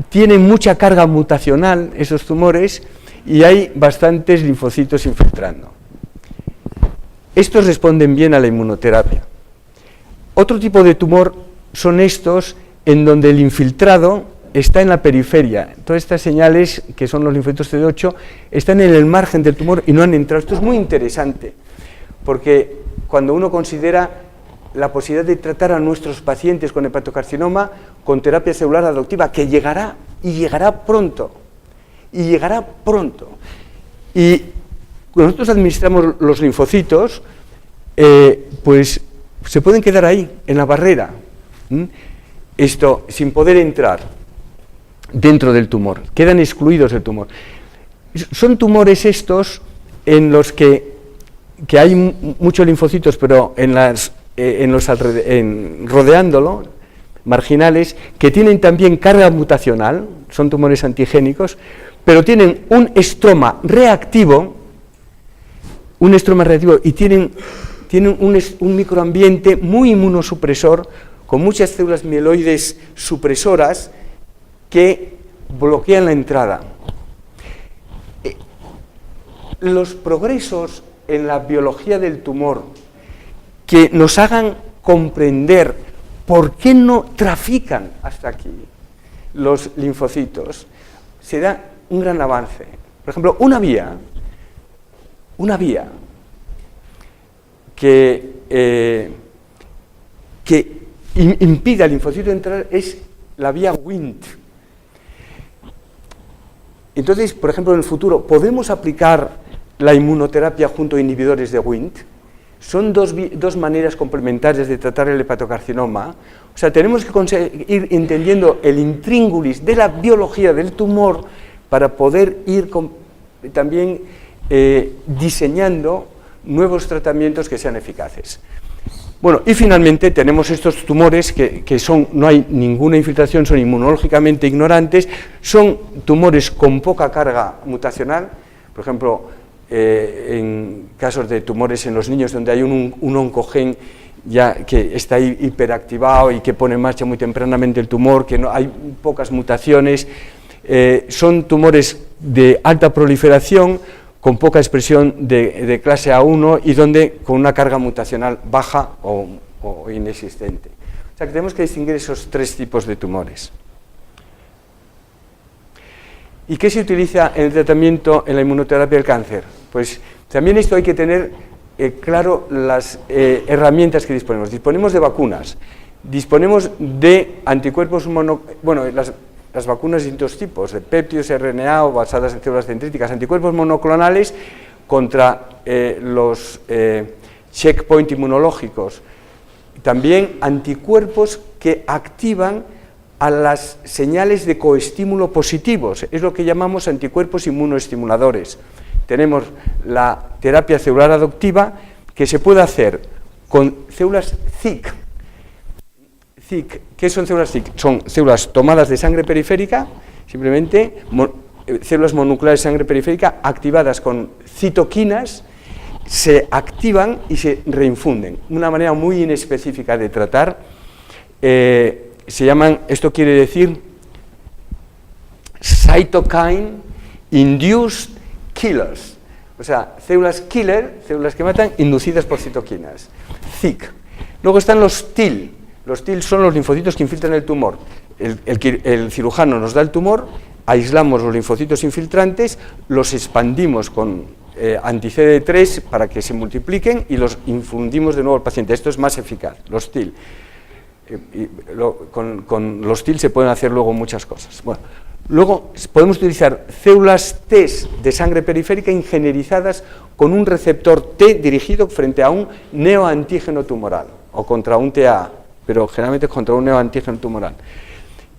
tienen mucha carga mutacional esos tumores y hay bastantes linfocitos infiltrando. Estos responden bien a la inmunoterapia. Otro tipo de tumor son estos en donde el infiltrado está en la periferia. Todas estas señales, que son los linfocitos CD8, están en el margen del tumor y no han entrado. Esto es muy interesante, porque cuando uno considera la posibilidad de tratar a nuestros pacientes con hepatocarcinoma con terapia celular adoptiva, que llegará, y llegará pronto, y cuando nosotros administramos los linfocitos, pues se pueden quedar ahí, en la barrera, sin poder entrar dentro del tumor, quedan excluidos del tumor. Son tumores estos en los que hay muchos linfocitos, pero rodeándolo, marginales, que tienen también carga mutacional, son tumores antigénicos, pero tienen un estroma reactivo y tienen un microambiente muy inmunosupresor, con muchas células mieloides supresoras que bloquean la entrada. Los progresos en la biología del tumor que nos hagan comprender por qué no trafican hasta aquí los linfocitos, se da un gran avance. Por ejemplo, una vía que impide al linfocito entrar es la vía Wnt. Entonces, por ejemplo, en el futuro, ¿podemos aplicar la inmunoterapia junto a inhibidores de Wnt? son dos maneras complementarias de tratar el hepatocarcinoma. O sea, tenemos que ir entendiendo el intríngulis de la biología del tumor para poder ir también diseñando nuevos tratamientos que sean eficaces. Bueno, y finalmente tenemos estos tumores que no hay ninguna infiltración, son inmunológicamente ignorantes, son tumores con poca carga mutacional, por ejemplo, en casos de tumores en los niños donde hay un oncogen ya que está ahí hiperactivado y que pone en marcha muy tempranamente el tumor, que no hay pocas mutaciones, son tumores de alta proliferación, con poca expresión de clase A1 y donde con una carga mutacional baja o inexistente. O sea que tenemos que distinguir esos tres tipos de tumores. ¿Y qué se utiliza en el tratamiento, en la inmunoterapia del cáncer? Pues también esto hay que tener claro las herramientas que disponemos. Disponemos de vacunas, disponemos de anticuerpos las vacunas de distintos tipos, de péptidos, RNA o basadas en células dendríticas, anticuerpos monoclonales contra los checkpoint inmunológicos, también anticuerpos que activan a las señales de coestímulo positivos, es lo que llamamos anticuerpos inmunoestimuladores. Tenemos la terapia celular adoptiva que se puede hacer con células ZIC. ¿Qué son células ZIC? Son células tomadas de sangre periférica, simplemente células mononucleares de sangre periférica activadas con citoquinas, se activan y se reinfunden. Una manera muy inespecífica de tratar, se llaman, esto quiere decir cytokine induced killers, o sea, células killer, células que matan, inducidas por citoquinas, ZIC. Luego están los TIL. Los TIL son los linfocitos que infiltran el tumor. El cirujano nos da el tumor, aislamos los linfocitos infiltrantes, los expandimos con anti-CD3 para que se multipliquen y los infundimos de nuevo al paciente. Esto es más eficaz, los TIL. Con los TIL se pueden hacer luego muchas cosas. Bueno, luego podemos utilizar células T de sangre periférica ingenierizadas con un receptor T dirigido frente a un neoantígeno tumoral o contra un TA, pero generalmente contra un neoantígeno tumoral.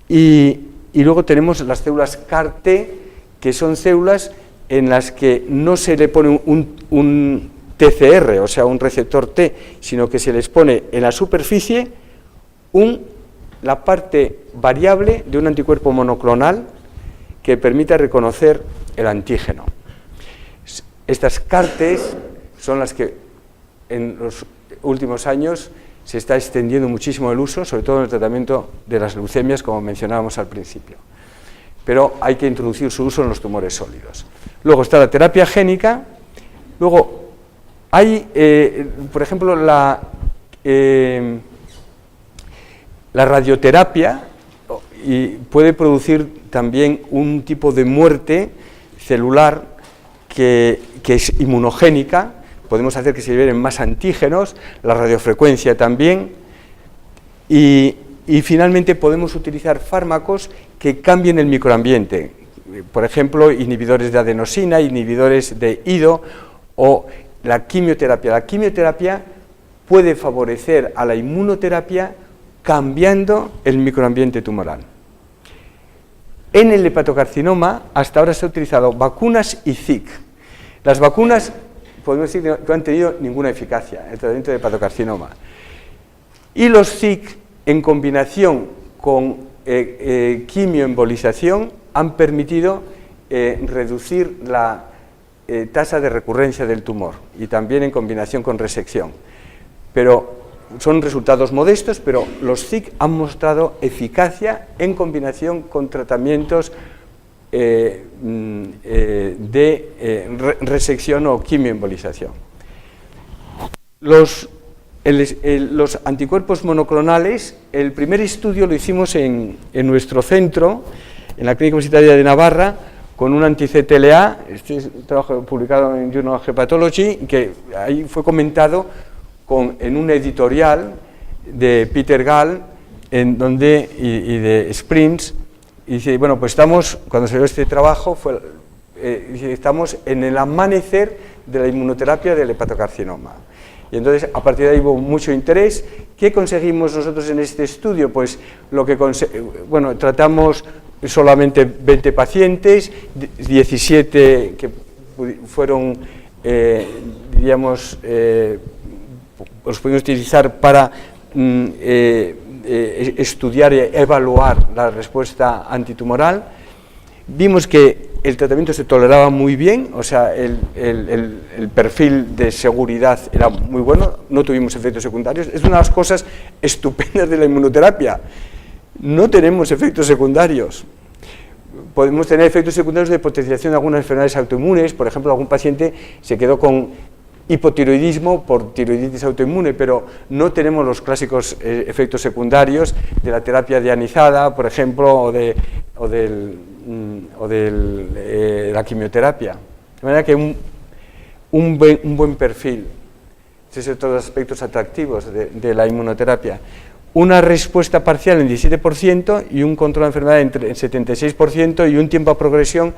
Y luego tenemos las células CAR-T, que son células en las que no se le pone un TCR, o sea, un receptor T, sino que se les pone en la superficie la parte variable de un anticuerpo monoclonal que permita reconocer el antígeno. Estas CAR-Ts son las que en los últimos años se está extendiendo muchísimo el uso, sobre todo en el tratamiento de las leucemias, como mencionábamos al principio. Pero hay que introducir su uso en los tumores sólidos. Luego está la terapia génica. Luego hay, por ejemplo, la radioterapia y puede producir también un tipo de muerte celular que es inmunogénica. Podemos hacer que se liberen más antígenos, la radiofrecuencia también, y finalmente podemos utilizar fármacos que cambien el microambiente, por ejemplo, inhibidores de adenosina, inhibidores de IDO o la quimioterapia. La quimioterapia puede favorecer a la inmunoterapia cambiando el microambiente tumoral. En el hepatocarcinoma hasta ahora se han utilizado vacunas y ZIC. Las vacunas podemos decir que no han tenido ninguna eficacia en el tratamiento de hepatocarcinoma. Y los ZIC, en combinación con quimioembolización, han permitido reducir la tasa de recurrencia del tumor y también en combinación con resección. Pero son resultados modestos, pero los ZIC han mostrado eficacia en combinación con tratamientos de resección o quimioembolización. Los anticuerpos monoclonales, el primer estudio lo hicimos en nuestro centro, en la Clínica Universitaria de Navarra, con un anti-CTLA, este es un trabajo publicado en Journal of Hepatology, que ahí fue comentado en un editorial de Peter Gall y de Sprints. Y dice, bueno, pues cuando salió este trabajo, estamos en el amanecer de la inmunoterapia del hepatocarcinoma. Y entonces, a partir de ahí hubo mucho interés. ¿Qué conseguimos nosotros en este estudio? Pues lo que bueno, tratamos solamente 20 pacientes, 17 que fueron, diríamos, los pudimos utilizar para estudiar y evaluar la respuesta antitumoral. Vimos que el tratamiento se toleraba muy bien, o sea, el perfil de seguridad era muy bueno, no tuvimos efectos secundarios. Es una de las cosas estupendas de la inmunoterapia. No tenemos efectos secundarios. Podemos tener efectos secundarios de potenciación de algunas enfermedades autoinmunes. Por ejemplo, algún paciente se quedó con hipotiroidismo por tiroiditis autoinmune, pero no tenemos los clásicos efectos secundarios de la terapia dianizada, por ejemplo, o de la quimioterapia. De manera que un buen perfil. Esos son todos los aspectos atractivos de la inmunoterapia. Una respuesta parcial en 17% y un control de enfermedad en 76% y un tiempo a progresión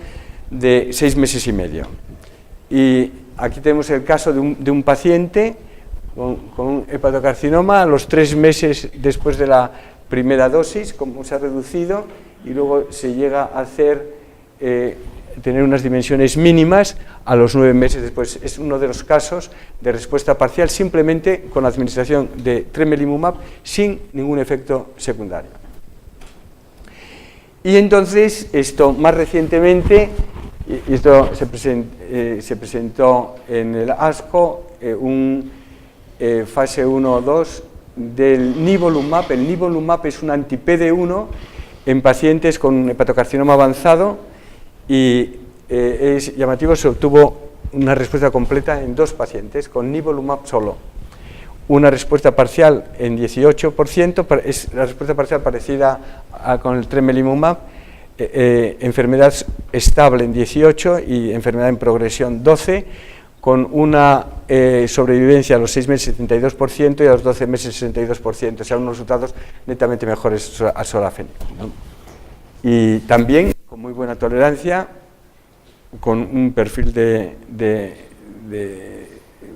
de 6 meses y medio. Y aquí tenemos el caso de un paciente con un hepatocarcinoma a los 3 meses después de la primera dosis, cómo se ha reducido, y luego se llega a hacer, tener unas dimensiones mínimas a los 9 meses después. Es uno de los casos de respuesta parcial simplemente con la administración de tremelimumab sin ningún efecto secundario. Y entonces, esto más recientemente, y esto se presentó en el ASCO, un fase 1-2 del nivolumab. El nivolumab es un anti-PD1 en pacientes con hepatocarcinoma avanzado y es llamativo, se obtuvo una respuesta completa en 2 pacientes con nivolumab solo. Una respuesta parcial en 18%, es la respuesta parcial parecida con el tremelimumab, enfermedad estable en 18 y enfermedad en progresión 12, con una sobrevivencia a los 6 meses 72% y a los 12 meses 62%, o sea, unos resultados netamente mejores a sorafenib, ¿no? Y también con muy buena tolerancia, con un perfil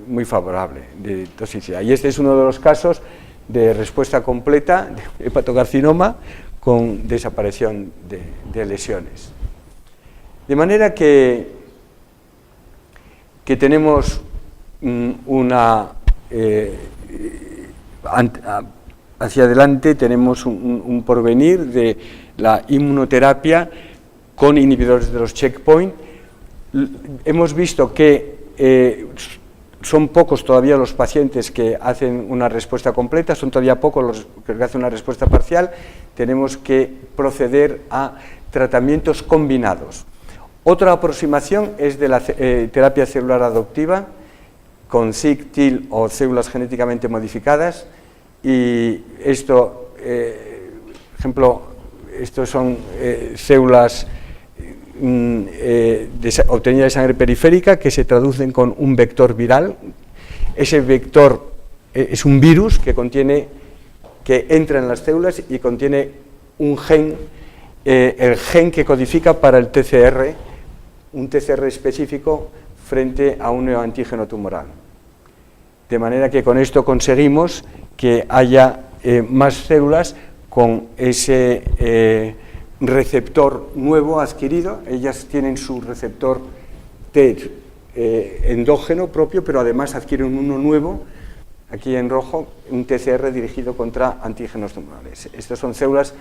muy favorable de toxicidad. Y este es uno de los casos de respuesta completa de hepatocarcinoma con desaparición de lesiones. De manera que tenemos hacia adelante tenemos un porvenir de la inmunoterapia con inhibidores de los checkpoint. Hemos visto que son pocos todavía los pacientes que hacen una respuesta completa, son todavía pocos los que hacen una respuesta parcial. Tenemos que proceder a tratamientos combinados. Otra aproximación es de la terapia celular adoptiva con SIC, TIL o células genéticamente modificadas, y esto, por ejemplo, estos son células obtenidas de sangre periférica que se traducen con un vector viral. Ese vector es un virus que entra en las células y contiene un gen, el gen que codifica para el TCR, un TCR específico frente a un neoantígeno tumoral. De manera que con esto conseguimos que haya más células con ese receptor nuevo adquirido. Ellas tienen su receptor T endógeno propio, pero además adquieren uno nuevo, aquí en rojo, un TCR dirigido contra antígenos tumorales. Estas son células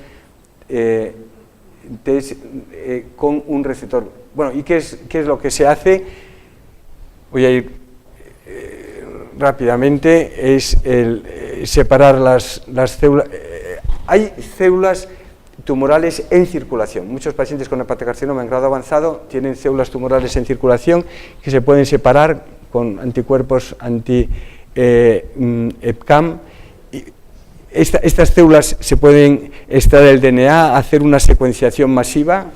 con un receptor. Bueno, ¿y qué es lo que se hace? Voy a ir rápidamente, es separar las células. Hay células tumorales en circulación. Muchos pacientes con hepatocarcinoma en grado avanzado tienen células tumorales en circulación que se pueden separar con anticuerpos anti-EpCAM. Estas células se pueden extraer el DNA, hacer una secuenciación masiva,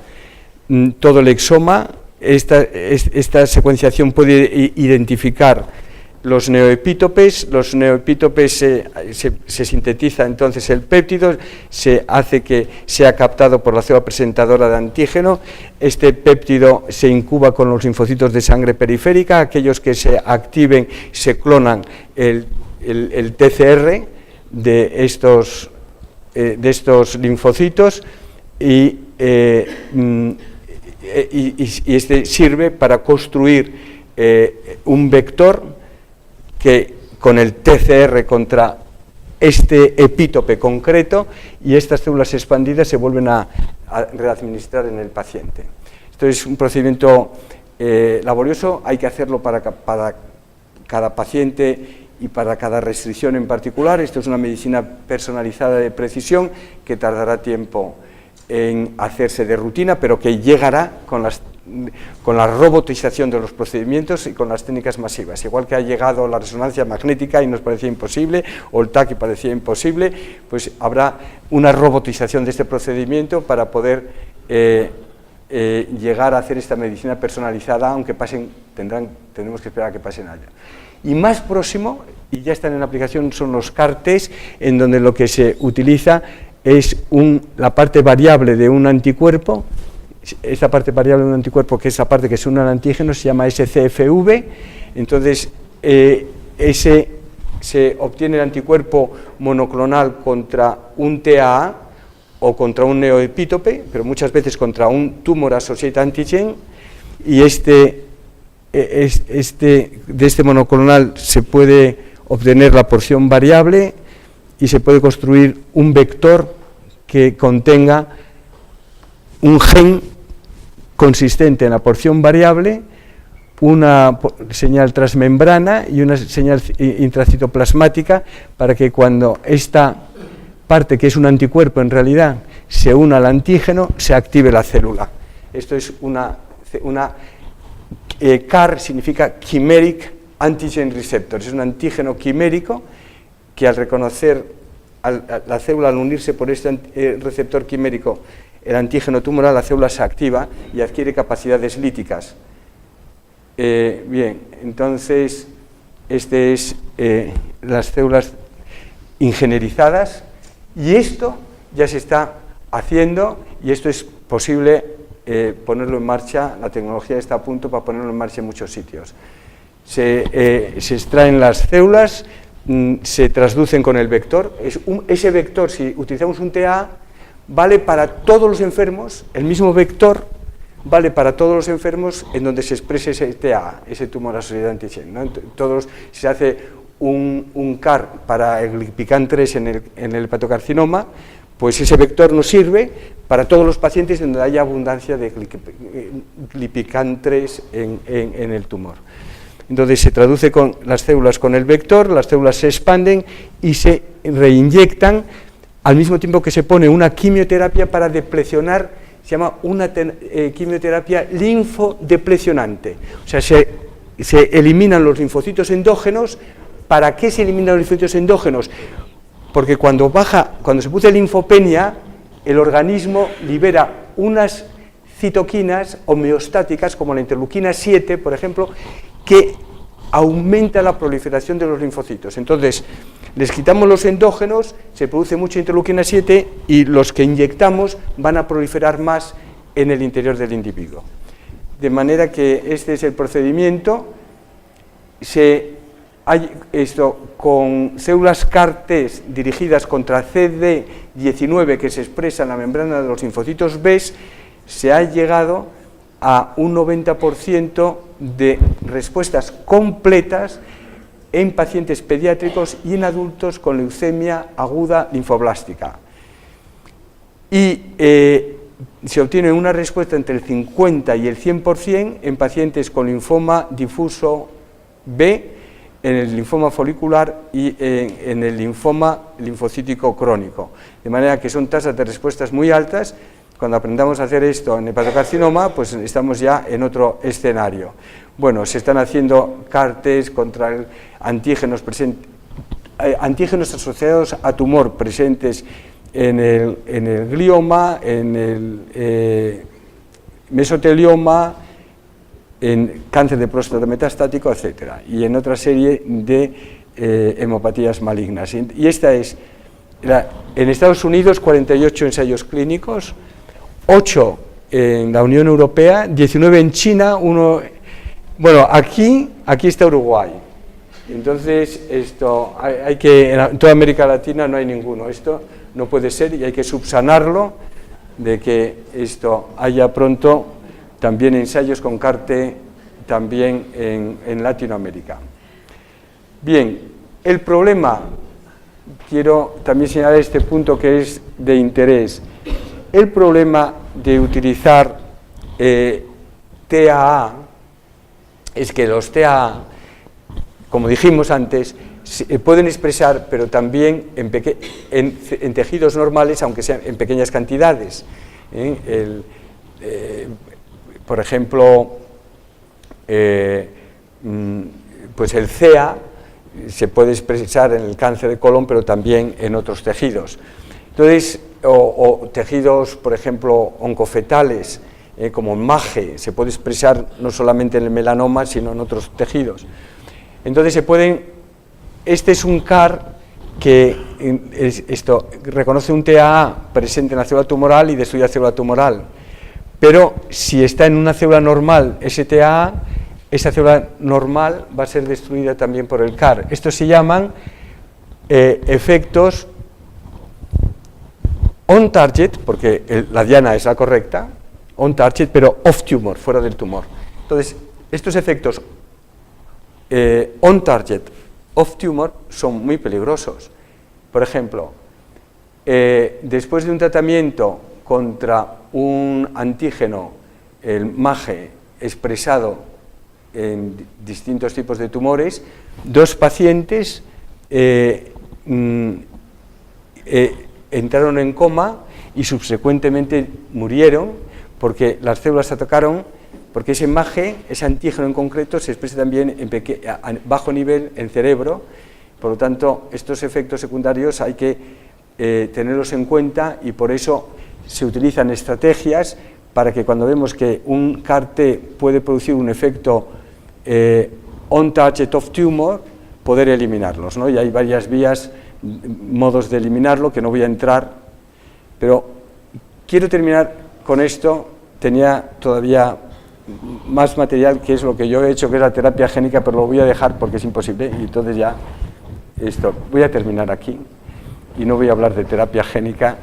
todo el exoma. Esta secuenciación puede identificar los neoepítopes se sintetiza entonces el péptido, se hace que sea captado por la célula presentadora de antígeno, este péptido se incuba con los linfocitos de sangre periférica, aquellos que se activen se clonan el TCR de estos linfocitos y este sirve para construir un vector que con el TCR contra este epítope concreto, y estas células expandidas se vuelven a readministrar en el paciente. Esto es un procedimiento laborioso, hay que hacerlo para cada paciente y para cada restricción en particular. Esto es una medicina personalizada de precisión que tardará tiempo en hacerse de rutina, pero que llegará con la robotización de los procedimientos y con las técnicas masivas. Igual que ha llegado la resonancia magnética y nos parecía imposible, o el TAC y parecía imposible, pues habrá una robotización de este procedimiento para poder llegar a hacer esta medicina personalizada, aunque tenemos que esperar a que pasen años. Y más próximo, y ya están en aplicación, son los CAR-Ts, en donde lo que se utiliza es la parte variable de un anticuerpo. Esta parte variable de un anticuerpo, que es la parte que se une al antígeno, se llama SCFV. Entonces, se obtiene el anticuerpo monoclonal contra un TAA o contra un neoepítope, pero muchas veces contra un tumor associated antigen, y de este monoclonal se puede obtener la porción variable y se puede construir un vector que contenga un gen consistente en la porción variable, una señal transmembrana y una señal intracitoplasmática, para que cuando esta parte, que es un anticuerpo en realidad, se una al antígeno, se active la célula. Esto es CAR significa Chimeric Antigen Receptor, es un antígeno quimérico que al reconocer la célula, al unirse por este receptor quimérico el antígeno tumoral, la célula se activa y adquiere capacidades líticas. Bien, entonces, este es las células ingenierizadas, y esto ya se está haciendo, y esto es posible ponerlo en marcha. La tecnología está a punto para ponerlo en marcha en muchos sitios. Se extraen las células, se transducen con el vector. Ese vector, si utilizamos un TA, vale para todos los enfermos, el mismo vector vale para todos los enfermos en donde se exprese ese TA, ese tumor associated antigen, ¿no? Si se hace un CAR para el Glipican-3 en el hepatocarcinoma, pues ese vector nos sirve para todos los pacientes donde haya abundancia de Glipican-3 en el tumor. Entonces se traduce con las células con el vector, las células se expanden y se reinyectan, al mismo tiempo que se pone una quimioterapia para deplecionar, se llama una quimioterapia linfodeplecionante. O sea, se eliminan los linfocitos endógenos. ¿Para qué se eliminan los linfocitos endógenos? Porque cuando se produce linfopenia, el organismo libera unas citoquinas homeostáticas, como la interleuquina 7, por ejemplo, que aumenta la proliferación de los linfocitos. Entonces, les quitamos los endógenos, se produce mucha interleuquina 7 y los que inyectamos van a proliferar más en el interior del individuo. De manera que este es el procedimiento. Con células CAR-T dirigidas contra CD19 que se expresa en la membrana de los linfocitos B, se ha llegado a un 90% de respuestas completas en pacientes pediátricos y en adultos con leucemia aguda linfoblástica. Y se obtiene una respuesta entre el 50 y el 100% en pacientes con linfoma difuso B, en el linfoma folicular y en el linfoma linfocítico crónico. De manera que son tasas de respuestas muy altas. Cuando aprendamos a hacer esto en hepatocarcinoma, pues estamos ya en otro escenario. Bueno, se están haciendo CAR-Ts contra antígenos asociados a tumor presentes en el glioma, en el mesotelioma, en cáncer de próstata metastático, etc. Y en otra serie de hemopatías malignas. Y esta es, en Estados Unidos, 48 ensayos clínicos, 8 en la Unión Europea, 19 en China, bueno, aquí está Uruguay. Entonces, esto hay que, en toda América Latina no hay ninguno. Esto no puede ser y hay que subsanarlo, de que esto haya pronto también ensayos con CAR-T también en Latinoamérica. Bien, el problema, quiero también señalar este punto que es de interés. El problema de utilizar TAA es que los TAA, como dijimos antes, se pueden expresar, pero también en tejidos normales, aunque sean en pequeñas cantidades. Por ejemplo, pues el CEA se puede expresar en el cáncer de colon, pero también en otros tejidos. Entonces, o tejidos, por ejemplo, oncofetales, como el MAGE, se puede expresar no solamente en el melanoma, sino en otros tejidos. Entonces, este es un CAR que reconoce un TAA presente en la célula tumoral y destruye la célula tumoral. Pero si está en una célula normal, ese TAA, esa célula normal va a ser destruida también por el CAR. Estos se llaman efectos on target, porque la diana es la correcta, on target, pero off tumor, fuera del tumor. Entonces, estos efectos on target, off tumor, son muy peligrosos. Por ejemplo, después de un tratamiento contra un antígeno, el MAGE, expresado en distintos tipos de tumores, 2 pacientes entraron en coma y subsecuentemente murieron porque las células se atacaron, porque ese MAGE, ese antígeno en concreto, se expresa también a bajo nivel en cerebro. Por lo tanto, estos efectos secundarios hay que tenerlos en cuenta y por eso se utilizan estrategias para que cuando vemos que un CAR-T puede producir un efecto on target of tumor, poder eliminarlos, ¿no? Y hay varias vías, modos de eliminarlo, que no voy a entrar, pero quiero terminar con esto. Tenía todavía más material, que es lo que yo he hecho, que es la terapia génica, pero lo voy a dejar porque es imposible, y entonces ya voy a terminar aquí, y no voy a hablar de terapia génica,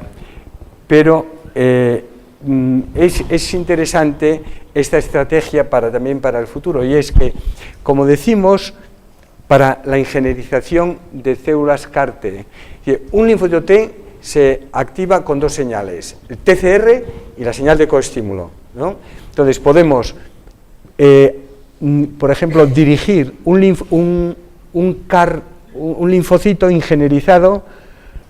pero es interesante esta estrategia también para el futuro, y es que, como decimos, para la ingenierización de células CAR-T, un linfocito T se activa con 2 señales, el TCR y la señal de coestímulo, ¿no? Entonces podemos, por ejemplo, dirigir un linfocito ingenierizado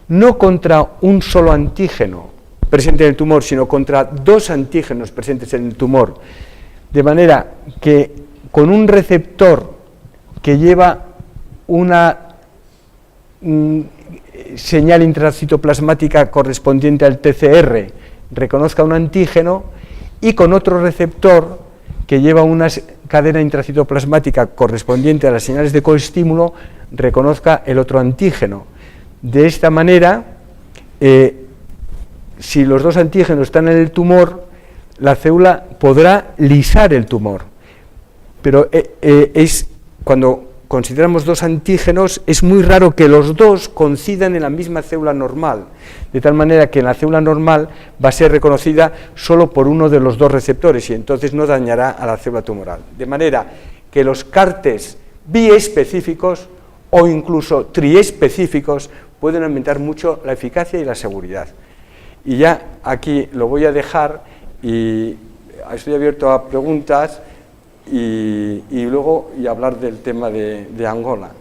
no contra un solo antígeno presente en el tumor, sino contra 2 antígenos presentes en el tumor, de manera que con un receptor que lleva una señal intracitoplasmática correspondiente al TCR reconozca un antígeno, y con otro receptor que lleva una cadena intracitoplasmática correspondiente a las señales de coestímulo reconozca el otro antígeno. De esta manera, si los 2 antígenos están en el tumor, la célula podrá lisar el tumor. Pero cuando consideramos 2 antígenos, es muy raro que los 2 coincidan en la misma célula normal, de tal manera que en la célula normal va a ser reconocida solo por uno de los 2 receptores y entonces no dañará a la célula tumoral. De manera que los CAR-Ts biespecíficos o incluso triespecíficos pueden aumentar mucho la eficacia y la seguridad. Y ya aquí lo voy a dejar y estoy abierto a preguntas y luego hablar del tema de Angola.